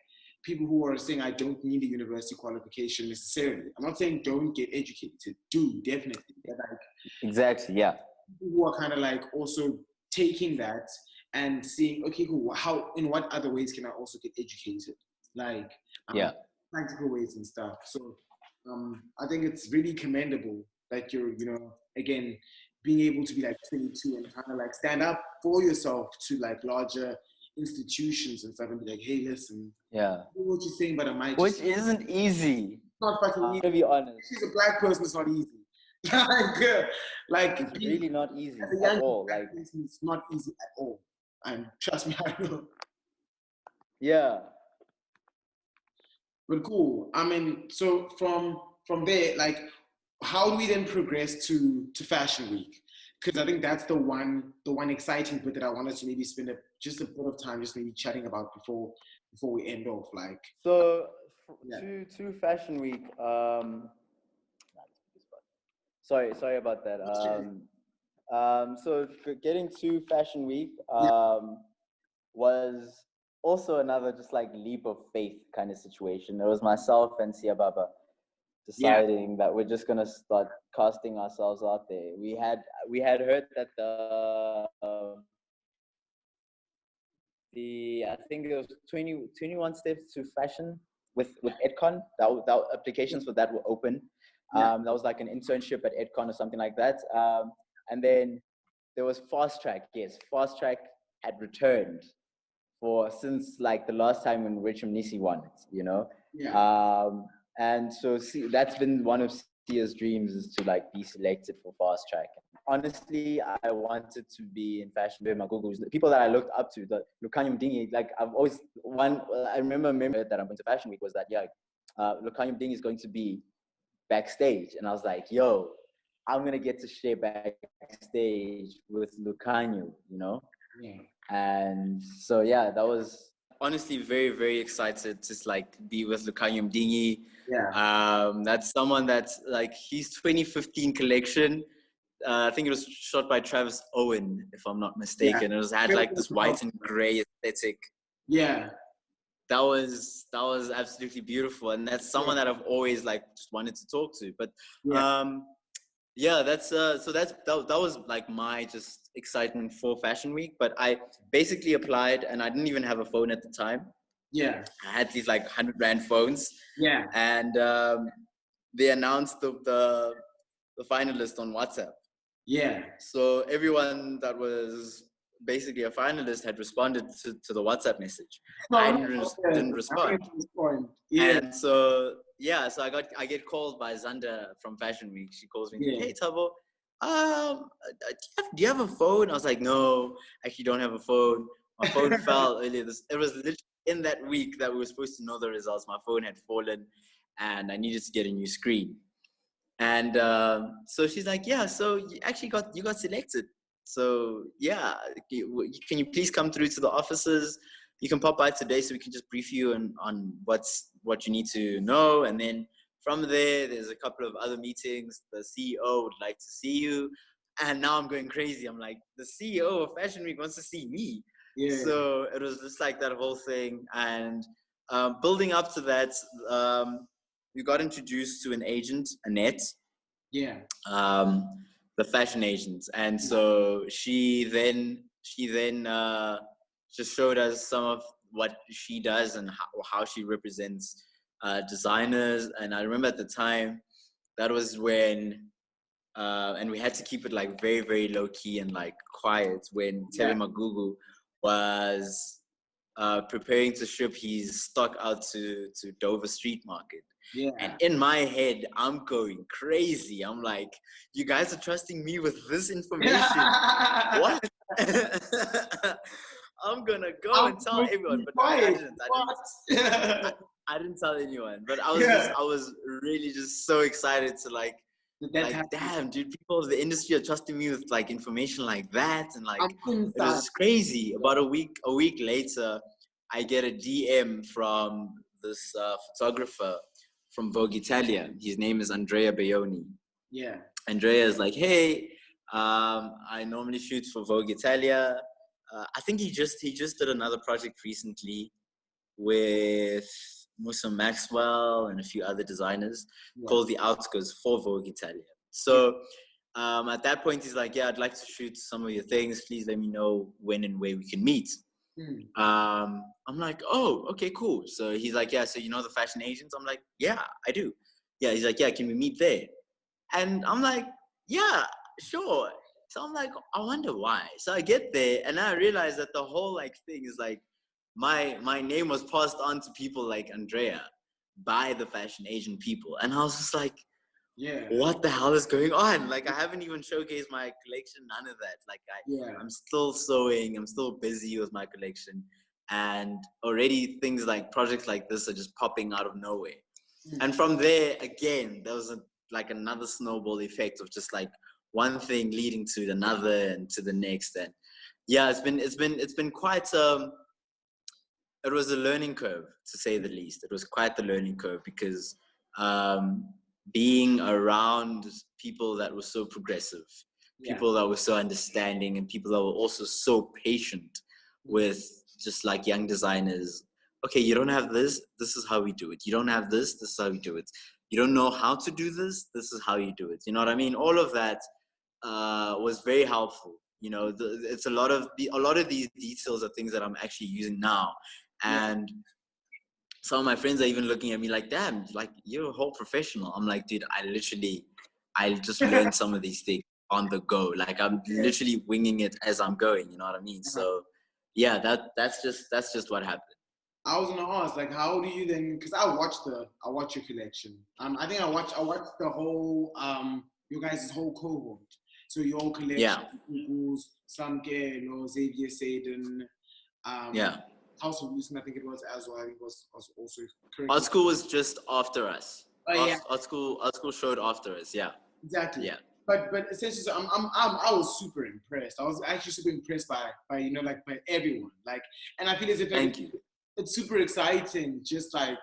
people who are saying, I don't need a university qualification necessarily. I'm not saying don't get educated. Do, definitely. But like, exactly, yeah. People who are kind of like also taking that and seeing, okay, cool, how, in what other ways can I also get educated? Like, practical ways and stuff. So I think it's really commendable that you're, again, being able to be like 22 and kind of like stand up for yourself to like larger institutions and stuff and be like, hey, listen, what you're saying, but I might Which isn't easy. It's not fucking easy. To be honest. She's a black person, it's not easy. It's really not easy at all. Like, it's not easy at all. And trust me, I know. Yeah. But cool. I mean, so from there, like, how do we then progress to Fashion Week? Because I think that's the one exciting bit that I wanted to maybe spend just a bit of time just maybe chatting about before we end off. Like, so to Fashion Week. Sorry about that. So getting to Fashion Week was also another just like leap of faith kind of situation. It was myself and Sia Baba deciding that we're just gonna start casting ourselves out there. We had heard that I think it was 21 steps to fashion with Edcon. That applications for that were open. That was like an internship at Edcon or something like that. And then there was Fast Track. Yes, Fast Track had returned since like the last time when Richard Nisi won it, you know. And so that's been one of Sia's dreams, is to like be selected for Fast Track. Honestly, I wanted to be in fashion. My Googles, the people that I looked up to, the Lukanyum Dingy, like I've always I remember that I'm going to Fashion Week was that Lukanyum Dingy is going to be backstage, and I was like, yo, I'm gonna get to share backstage with Lukanyum, you know. And so that was honestly very, very excited to like be with Lukanyum Dingy. That's someone that's like his 2015 collection. I think it was shot by Travis Owen, if I'm not mistaken. It had like this white and gray aesthetic. That was absolutely beautiful, and that's someone that I've always like just wanted to talk to. But that's that was like my just excitement for Fashion Week. But I basically applied, and I didn't even have a phone at the time. I had these like 100 rand phones. And they announced the finalist on WhatsApp. So everyone that was basically a finalist had responded to the WhatsApp message. I didn't respond. And so so I get called by Zanda from Fashion Week. She calls me, hey Thabo, do you have a phone? I was like, no, I actually don't have a phone. My phone fell earlier. It was literally in that week that we were supposed to know the results. My phone had fallen, and I needed to get a new screen. And so she's like, so you actually got selected. So can you please come through to the offices? You can pop by today so we can just brief you on what you need to know. And then from there's a couple of other meetings. The CEO would like to see you. And now I'm going crazy. I'm like, the CEO of Fashion Week wants to see me. So it was just like that whole thing. And building up to that, we got introduced to an agent, Annette. The fashion agent. And so she then just showed us some of what she does and how she represents designers. And I remember at the time, that was when and we had to keep it like very, very low key and like quiet, when Tebe Magugu was preparing to ship his stock out to Dover Street Market. And in my head, I'm going crazy. I'm like, you guys are trusting me with this information. What? I'm gonna go and tell everyone, but I didn't tell anyone. But I was really just so excited to like, damn, dude, people of the industry are trusting me with like information like that, and like it was just crazy. About a week later, I get a DM from this photographer from Vogue Italia. His name is Andrea Bayoni. Andrea is like, hey, I normally shoot for Vogue Italia. I think he just did another project recently with Musa Maxwell and a few other designers called The Outskirts for Vogue Italia. So at that point, he's like, I'd like to shoot some of your things. Please let me know when and where we can meet. I'm like, oh, okay, cool. So he's like, so you know the fashion agents? I'm like, yeah, I do. He's like, can we meet there? And I'm like, yeah, sure. So I'm like, I wonder why. So I get there and I realize that the whole like thing is like, my name was passed on to people like Andrea by the fashion agent people. And I was just like, what the hell is going on? Like, I haven't even showcased my collection, none of that. Like, I'm still sewing, I'm still busy with my collection. And already things like projects like this are just popping out of nowhere. And from there, again, there was like another snowball effect of just like one thing leading to another and to the next. And it's been quite, it was a learning curve, to say the least. It was quite the learning curve because being around people that were so progressive, people that were so understanding, and people that were also so patient with just like young designers. Okay, you don't have this is how we do it. You don't have this is how we do it. You don't know how to do this is how you do it. You know what I mean? All of that was very helpful. it's a lot of these details are things that I'm actually using now. And some of my friends are even looking at me like, damn, like you're a whole professional. I'm like, dude, I just learned some of these things on the go. Like I'm literally winging it as I'm going, you know what I mean? So yeah, that's just what happened. I was gonna ask, like, how do you then? Because I watch your collection. I think I watched the whole your guys' whole cohort. So your whole collection, Google's, Samke, Xavier Saden, House of Lucent, I think it was as well. I think it was also correct. Art School was just after us. Oh, Art School showed after us. Yeah. Exactly. Yeah. But essentially, so I was super impressed. I was actually super impressed by like by everyone. Like, and I feel as if it's super exciting. Just like,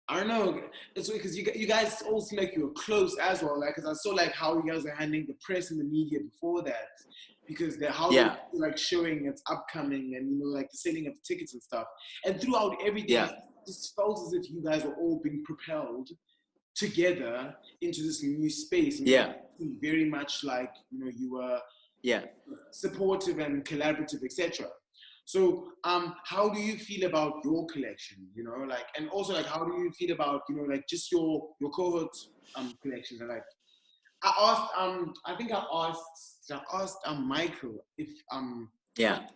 I don't know, it's because you guys all seem like you were close as well. Like, because I saw like how you guys are handling the press and the media before that, because they're like showing it's upcoming and like the selling of the tickets and stuff. And throughout everything, it just felt as if you guys were all being propelled together into this new space. And very much like you were supportive and collaborative, etc. So how do you feel about your collection, like, and also like how do you feel about like just your cohort collections? And like I asked Michael if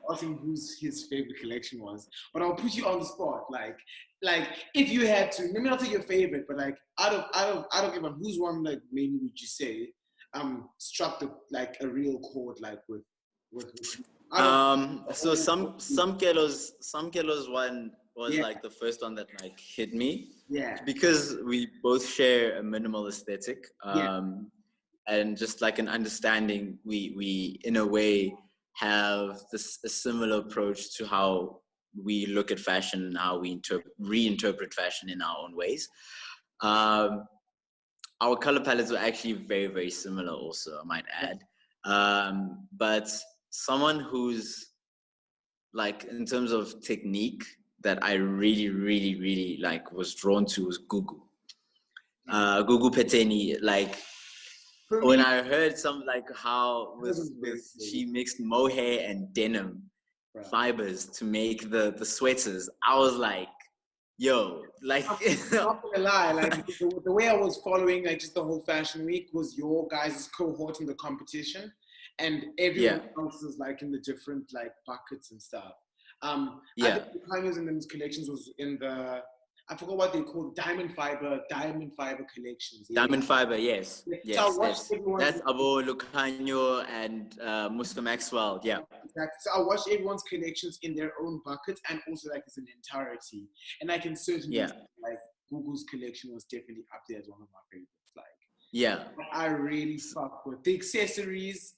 asking whose his favorite collection was, but I'll put you on the spot. Like if you had to, let me not say your favorite, but like out of everyone, whose one like maybe would you say struck like a real chord like with so some kilos one was like the first one that like hit me, because we both share a minimal aesthetic, and just like an understanding, we in a way have a similar approach to how we look at fashion and how we reinterpret fashion in our own ways. Our color palettes were actually very, very similar also, I might add. But someone who's like, in terms of technique, that I really, really, really like was drawn to was Gugu. Gugu Peteni, like when I heard some like how she mixed mohair and denim fibers to make the sweaters, I was like, yo, like I'm not gonna lie, like the way I was following like just the whole fashion week was your guys' cohort in the competition, and everyone else is like in the different like buckets and stuff. I think the Kanye's in those collections was in the, I forgot what they called, diamond fiber collections. Diamond fiber, yes. So that's Abo Lucanio and Musta Maxwell, Exactly. So I watched everyone's collections in their own buckets and also like as an entirety. And I can certainly like Google's collection was definitely up there as one of my favorites. Like, I really fuck with the accessories.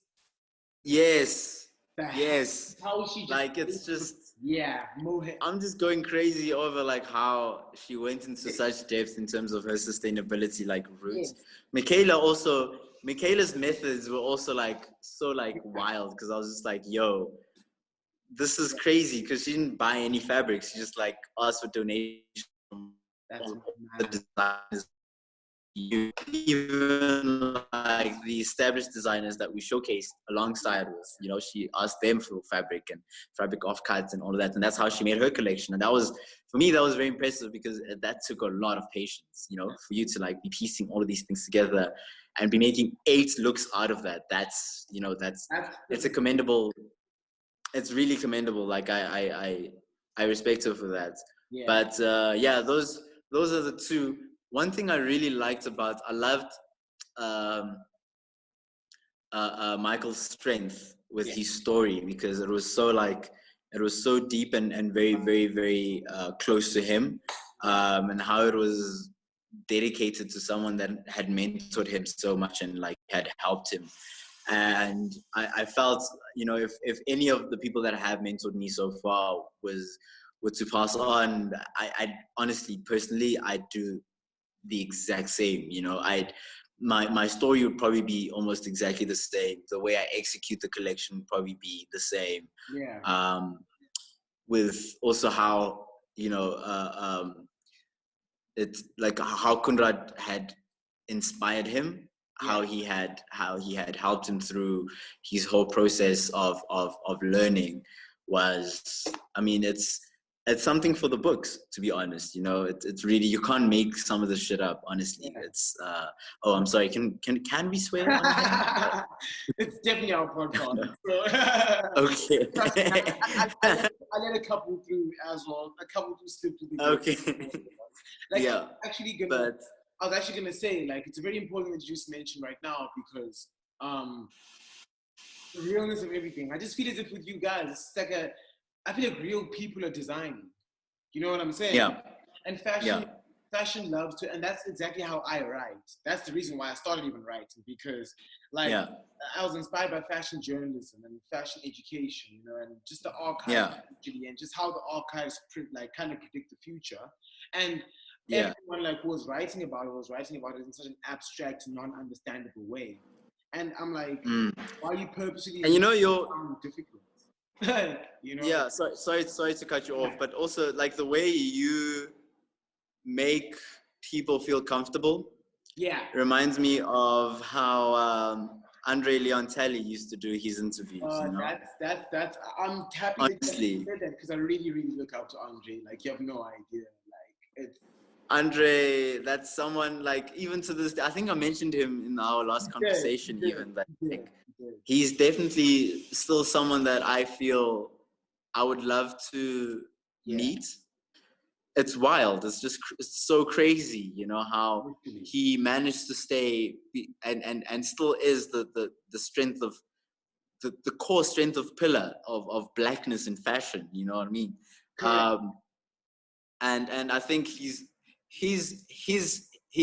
Yes. How she just, like, it's just, mohair. I'm just going crazy over like how she went into such depth in terms of her sustainability like roots. Michaela's methods were also like so like wild, because I was just like, yo, this is crazy, because she didn't buy any fabrics. She just like asked for donations from all the designers. Even like the established designers that we showcased alongside with, she asked them for fabric and fabric offcuts and all of that, and that's how she made her collection. And that was, for me, that was very impressive, because that took a lot of patience, for you to like be piecing all of these things together and be making 8 looks out of that. That's it's a commendable. It's really commendable. Like I respect her for that. But those are the two. One thing I really liked I loved Michael's strength with his story, because it was so deep and very, very, very close to him, and how it was dedicated to someone that had mentored him so much and like had helped him. And I felt, if any of the people that have mentored me so far were to pass on, I honestly, personally, I'd do the exact same. My story would probably be almost exactly the same. The way I execute the collection would probably be the same. With also how it's like how Kunrad had inspired him how he had helped him through his whole process of learning was, I mean, it's something for the books, to be honest. You know, it's really, you can't make some of this shit up, honestly. It's oh, I'm sorry, can we swear on here? It's definitely our podcast. Okay. I let a couple through as well. A couple through slip through the Okay. like, Yeah. I was actually gonna say, like, it's very important that you just mentioned right now, because the realness of everything. I just feel as if with you guys, it's like I feel like real people are designing. You know what I'm saying? Yeah. And fashion loves to, and that's exactly how I write. That's the reason why I started even writing, because like I was inspired by fashion journalism and fashion education, you know, and just the archives actually, and just how the archives kind of predict the future. And everyone like who was writing about it in such an abstract, non-understandable way. And I'm like, why are you purposely? And you know, difficult. You know. Yeah. Sorry to cut you off, but also like the way you make people feel comfortable. Yeah. Reminds me of how Andre Leontelli used to do his interviews. You know? That's. I'm happy honestly, that you said that, because I really, really look up to Andre. Like, you have no idea. Like, it's. Andre, that's someone, like, even to this day, I think I mentioned him in our last conversation, he's definitely still someone that I feel I would love to meet. It's wild. It's so crazy, you know, how he managed to stay and still is the strength of the core strength of pillar of blackness in fashion, you know what I mean? And I think his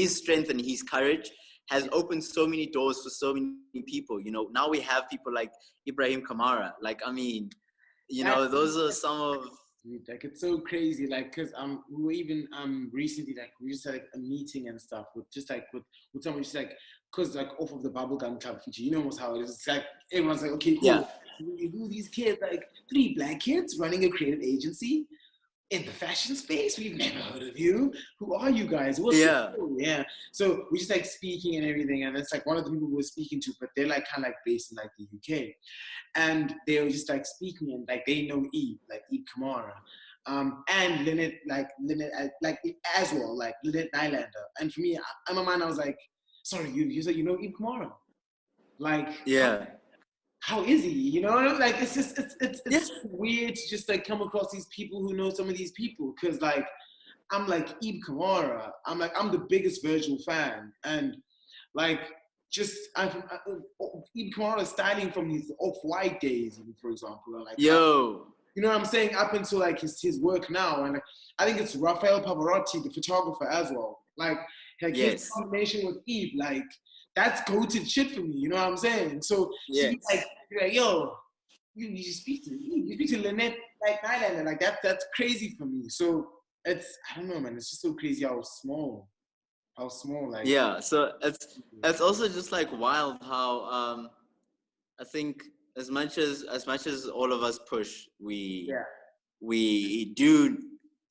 strength and his courage has opened so many doors for so many people. You know, now we have people like Ibrahim Kamara. Like, I mean, you know, those are some of. Like, it's so crazy. Like, cause we were even recently, like, we just had like a meeting and stuff with someone, just like, cause like off of the Bubblegum Club feature, you know almost how it is. It's like everyone's like, okay, cool. You do these kids, like 3 black kids running a creative agency in the fashion space. We've never heard of you. Who are you guys? Yeah. So we're just like speaking and everything, and it's like one of the people we were speaking to, but they're like kind of like based in like the UK, and they were just like speaking, and like they know Eve Kamara, and Lynette as well, like Lynette Nylander. And for me, in my mind, I was like, sorry, you said you know Eve Kamara, like how is he? You know, like it's just it's weird to just like come across these people who know some of these people, because like I'm like Eve Kamara, I'm the biggest Virgil fan, and like just Eve Kamara styling from his Off-White days, even, for example, or like you know what I'm saying, up until like his work now, and I think it's Rafael Pavarotti, the photographer, as well. Like his combination with Eve, like. That's goated shit for me, you know what I'm saying? So she'd be like, yo, you speak to Lynette like Nylander, like that's crazy for me. So it's, I don't know, man, it's just so crazy how small like. Yeah, so it's also just like wild how I think as much as all of us push, we do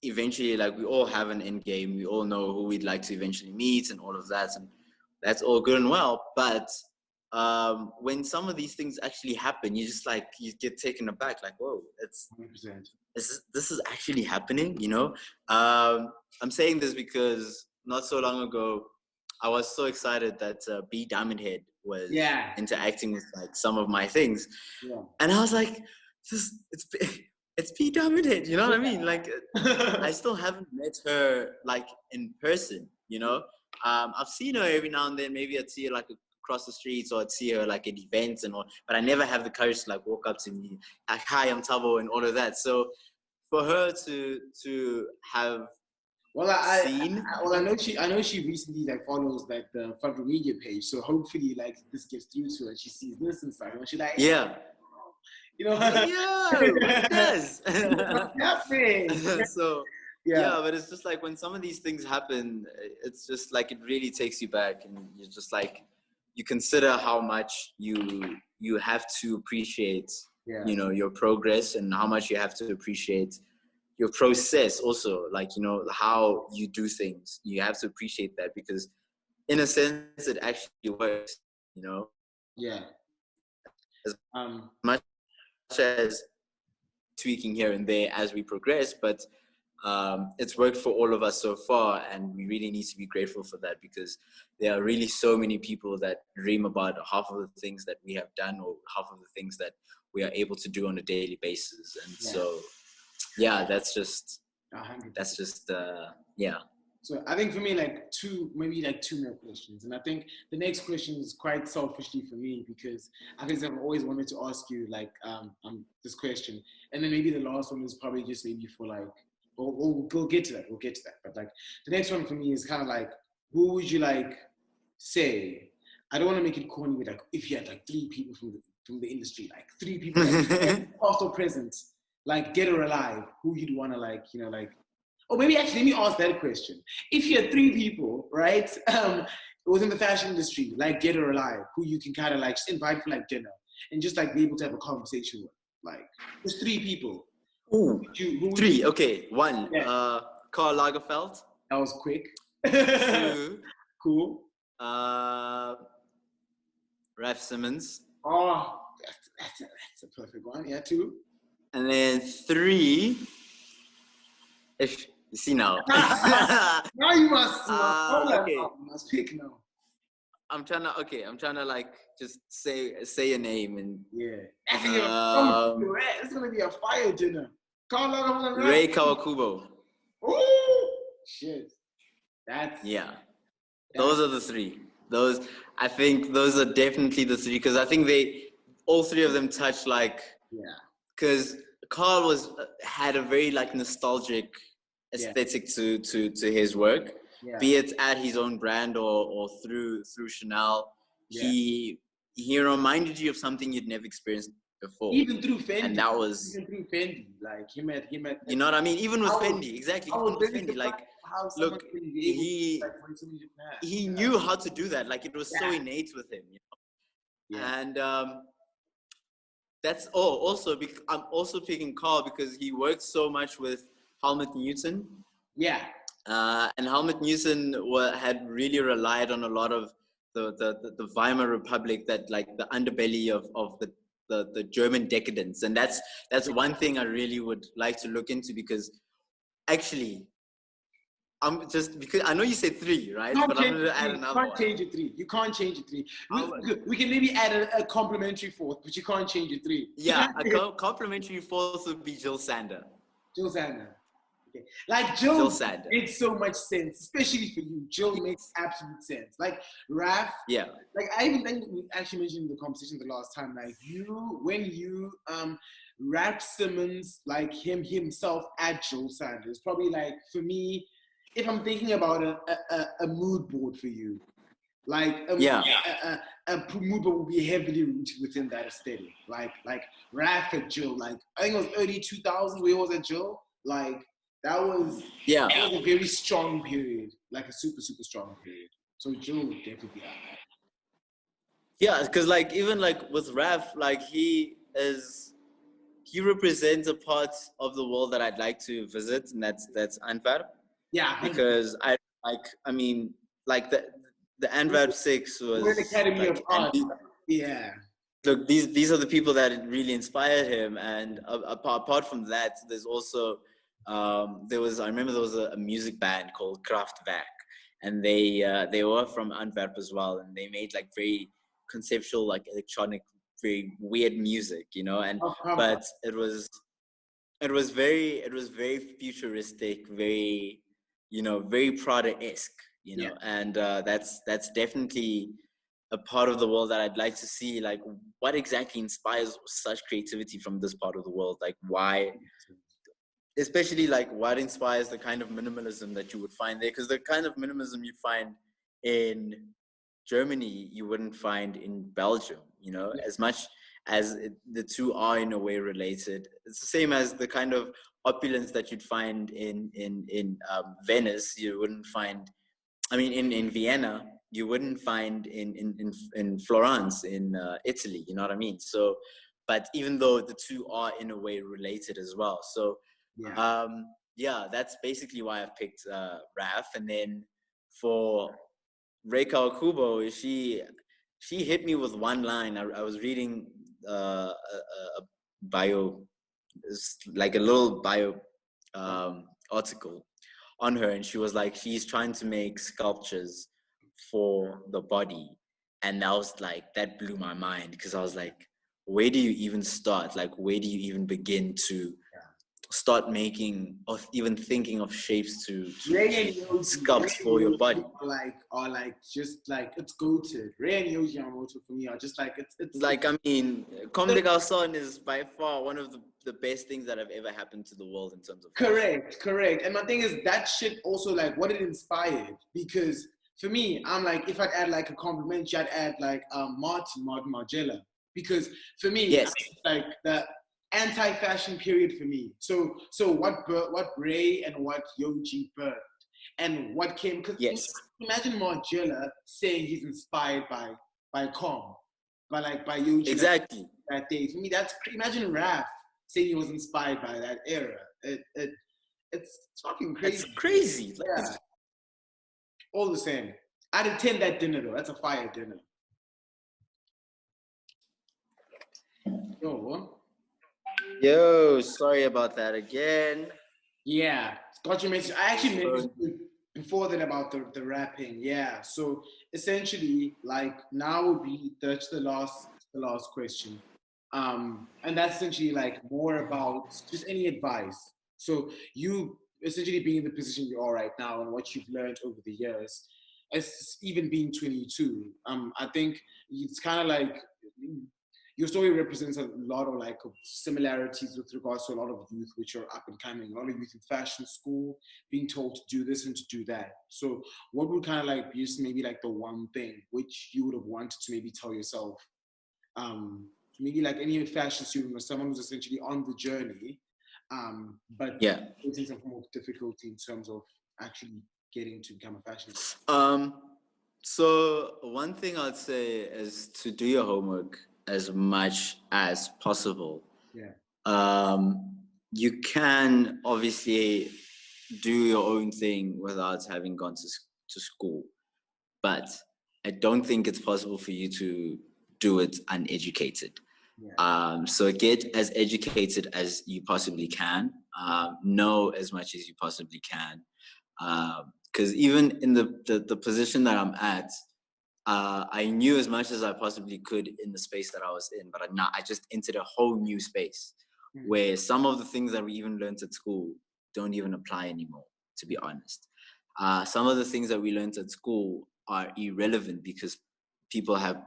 eventually, like, we all have an end game. We all know who we'd like to eventually meet and all of that, and that's all good and well, but when some of these things actually happen, you just like, you get taken aback, like, whoa, this is actually happening, you know? I'm saying this because not so long ago, I was so excited that B Diamondhead was interacting with like some of my things, and I was like, it's B Diamondhead, you know what I mean? Like, I still haven't met her like in person, you know? I've seen her every now and then. Maybe I'd see her like across the streets, or I'd see her like at events and all. But I never have the courage to like walk up to me, like, "Hi, I'm Thabo," and all of that. So for her to have I know she recently like follows like the Front Row Media page. So hopefully like this gets through to her. She sees this and stuff, and she's like, you know, it does. So. Yeah, but it's just like when some of these things happen, it's just like it really takes you back, and you're just like, you consider how much you have to appreciate, you know, your progress, and how much you have to appreciate your process also, like, you know, how you do things. You have to appreciate that, because in a sense, it actually works, you know. Yeah. As much as tweaking here and there as we progress, but it's worked for all of us so far, and we really need to be grateful for that, because there are really so many people that dream about half of the things that we have done, or half of the things that we are able to do on a daily basis. And so, yeah, that's just 100%. Yeah. So I think for me, maybe two more questions. And I think the next question is quite selfishly for me, because I think I've always wanted to ask you this question. And then maybe the last one is probably just maybe for we'll get to that. But the next one for me is kind of who would you say? I don't want to make it corny, but if you had three people from the industry, three people, past or present, dead or alive, who you'd want to or maybe actually, let me ask that question. If you had three people, right, within the fashion industry, dead or alive, who you can kind of just invite for dinner and just be able to have a conversation with, just three people. Ooh, three. Okay, one. Yeah. Karl Lagerfeld. That was quick. Two. Cool. Raf Simons. Oh, that's a perfect one. Yeah, two. And then three. If you see now. Now you must. Okay. You must pick now. I'm trying to just say a name and it's gonna be a fire dinner. Ray Kawakubo. Oh shit. Those are the three. I think those are definitely the three, because I think all three of them touch because Karl had a very nostalgic aesthetic to his work, be it at his own brand or through Chanel. He reminded you of something you'd never experienced before, even through Fendi. And that was even through Fendi, him at you know what I mean, even with Fendi, exactly. Even with Fendi, look, he knew how to do that. It was so innate with him, and that's also because I'm also picking Karl because he worked so much with Helmut Newton. And Helmut Newton had really relied on a lot of the Weimar Republic, that the underbelly of the German decadence. And that's one thing I really would like to look into, because actually because I know you said three, right? But I'm going to add another one. You can't change it three. We can maybe add a complimentary fourth, but you can't change it three. Yeah, a complimentary fourth would be Jill Sander. Okay. Jill makes so much sense, especially for you. Jill makes absolute sense. Raf. Yeah. I even think we actually mentioned in the conversation the last time. Raf Simons, him himself at Jill Sanders, probably for me, if I'm thinking about a mood board for you, a mood board will be heavily rooted within that aesthetic. Raf at Jill, I think it was early 2000s where he was at Jill. That was a very strong period, a super, super strong period. So Jill would definitely have that. Yeah, because even with Raf, he represents a part of the world that I'd like to visit, and that's Antwerp. Yeah. 100%. Because the Antwerp 6 was an academy of art. Look, these are the people that really inspired him, and apart from that, there's also I remember there was a music band called Kraftwerk, and they were from Antwerp as well, and they made very conceptual, electronic, very weird music, and but it was very futuristic, very very Prada-esque, and that's definitely a part of the world that I'd like to see. What exactly inspires such creativity from this part of the world? Why, especially what inspires the kind of minimalism that you would find there? Because the kind of minimalism you find in Germany, you wouldn't find in Belgium, as much as the two are in a way related. It's the same as the kind of opulence that you'd find in Venice, you wouldn't find, in Vienna, you wouldn't find in Florence, in Italy, you know what I mean? So, but even though the two are in a way related as well. So, that's basically why I've picked Raf. And then for Reika Kubo, she hit me with one line. I was reading a bio, like a little bio article on her, and she was like, she's trying to make sculptures for the body, and that blew my mind, because I was like, where do you even start? Like, where do you even begin to start making or even thinking of shapes to sculpt for your body? Are like just like it's goated. Ray and Yoji Yamamoto for me are just like it's like, I mean, Comme des Garçons is by far one of the best things that have ever happened to the world in terms of correct. And my thing is that shit also, like, what it inspired, because for me, I'm like, if I'd add like a compliment, I'd add like Martin Margiela, because for me, yes, like the anti-fashion period for me. So what Ray and what Yoji birthed and what came, because imagine Margiela saying he's inspired by Com, by Yoji. Exactly. That day. For me, that's imagine Raph saying he was inspired by that era. It's fucking crazy. It's crazy. Yeah. All the same. I'd attend that dinner though. That's a fire dinner. Yo, sorry about that again. Yeah, got your message. I actually mentioned before that about the rapping. Yeah, so essentially, like, now would be that's the last question, and that's essentially like more about just any advice. So you essentially being in the position you are right now and what you've learned over the years, as even being 22, I think it's kind of like your story represents a lot of like similarities with regards to a lot of youth which are up and coming, a lot of youth in fashion school being told to do this and to do that. So what would kind of like be just maybe like the one thing which you would have wanted to maybe tell yourself, maybe like any fashion student or someone who's essentially on the journey, but facing some form of difficulty in terms of actually getting to become a fashion designer? So one thing I'd say is to do your homework as much as possible. You can obviously do your own thing without having gone to school, but I don't think it's possible for you to do it uneducated. So get as educated as you possibly can. Know as much as you possibly can. Because even in the position that I'm at, I knew as much as I possibly could in the space that I was in, but I just entered a whole new space where some of the things that we even learned at school don't even apply anymore, to be honest. Some of the things that we learned at school are irrelevant because people have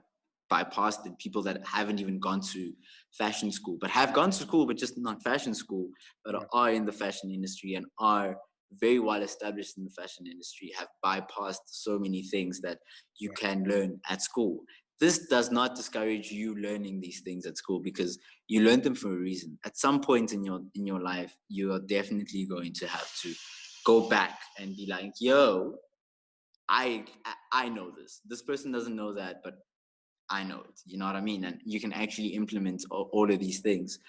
bypassed it. People that haven't even gone to fashion school, but have gone to school, but just not fashion school, but are in the fashion industry and are very well established in the fashion industry, have bypassed so many things that you can learn at school. This does not discourage you learning these things at school because you learned them for a reason. At some point in your life, you are definitely going to have to go back and be like, yo, I know this. This person doesn't know that, but I know it. You know what I mean? And you can actually implement all of these things.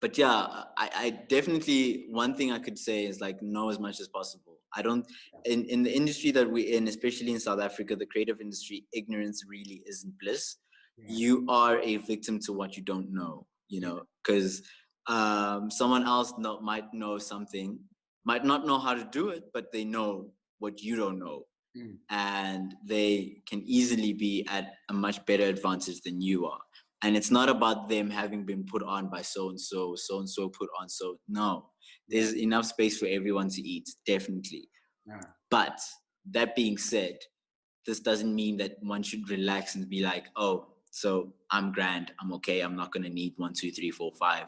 But yeah, I definitely, one thing I could say is like, know as much as possible. I don't, in the industry that we're in, especially in South Africa, the creative industry, ignorance really isn't bliss. You are a victim to what you don't know, you know, because someone else might know something, might not know how to do it, but they know what you don't know. And they can easily be at a much better advantage than you are. And it's not about them having been put on by so-and-so put on. So no, there's enough space for everyone to eat, definitely. But that being said, this doesn't mean that one should relax and be like, oh, so I'm grand, I'm okay, I'm not gonna need 1, 2, 3, 4, 5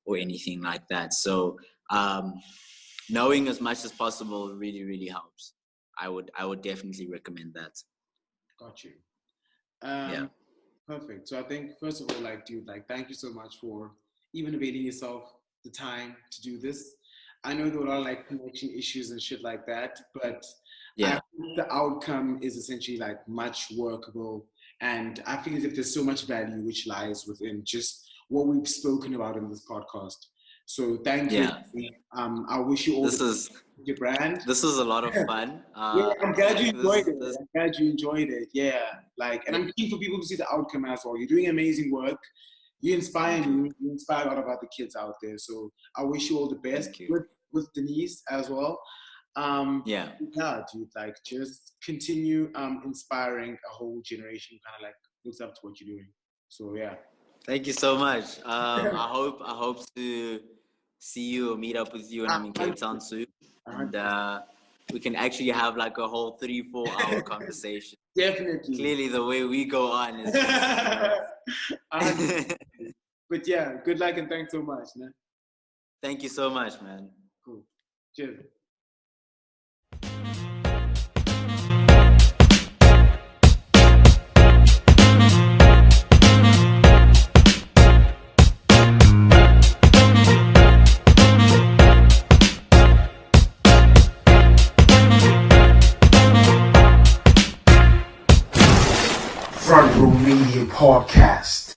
or anything like that. So knowing as much as possible really, really helps. I would definitely recommend that. Got you. Perfect. So I think, first of all, like, dude, like, thank you so much for even availing yourself the time to do this. I know there were a lot of like connection issues and shit like that, but I think the outcome is essentially like much workable. And I feel as if there's so much value which lies within just what we've spoken about in this podcast. So thank you. Yeah. I wish you all your brand. This was a lot of fun. Yeah, I'm glad you enjoyed it. This, I'm glad you enjoyed it. Yeah, like, and I'm keen for people to see the outcome as well. You're doing amazing work. You inspire me. You inspire a lot of other kids out there. So I wish you all the best with Denise as well. yeah, dude, like, just continue inspiring a whole generation who kind of like looks up to what you're doing. So yeah. Thank you so much. I hope to see you or meet up with you when I'm in Cape Town soon. And we can actually have like a whole 3-4 hour conversation. Definitely. Clearly the way we go on is but yeah, good luck and thanks so much, man. Thank you so much, man. Cool. Cheers. Front Row Media Podcast.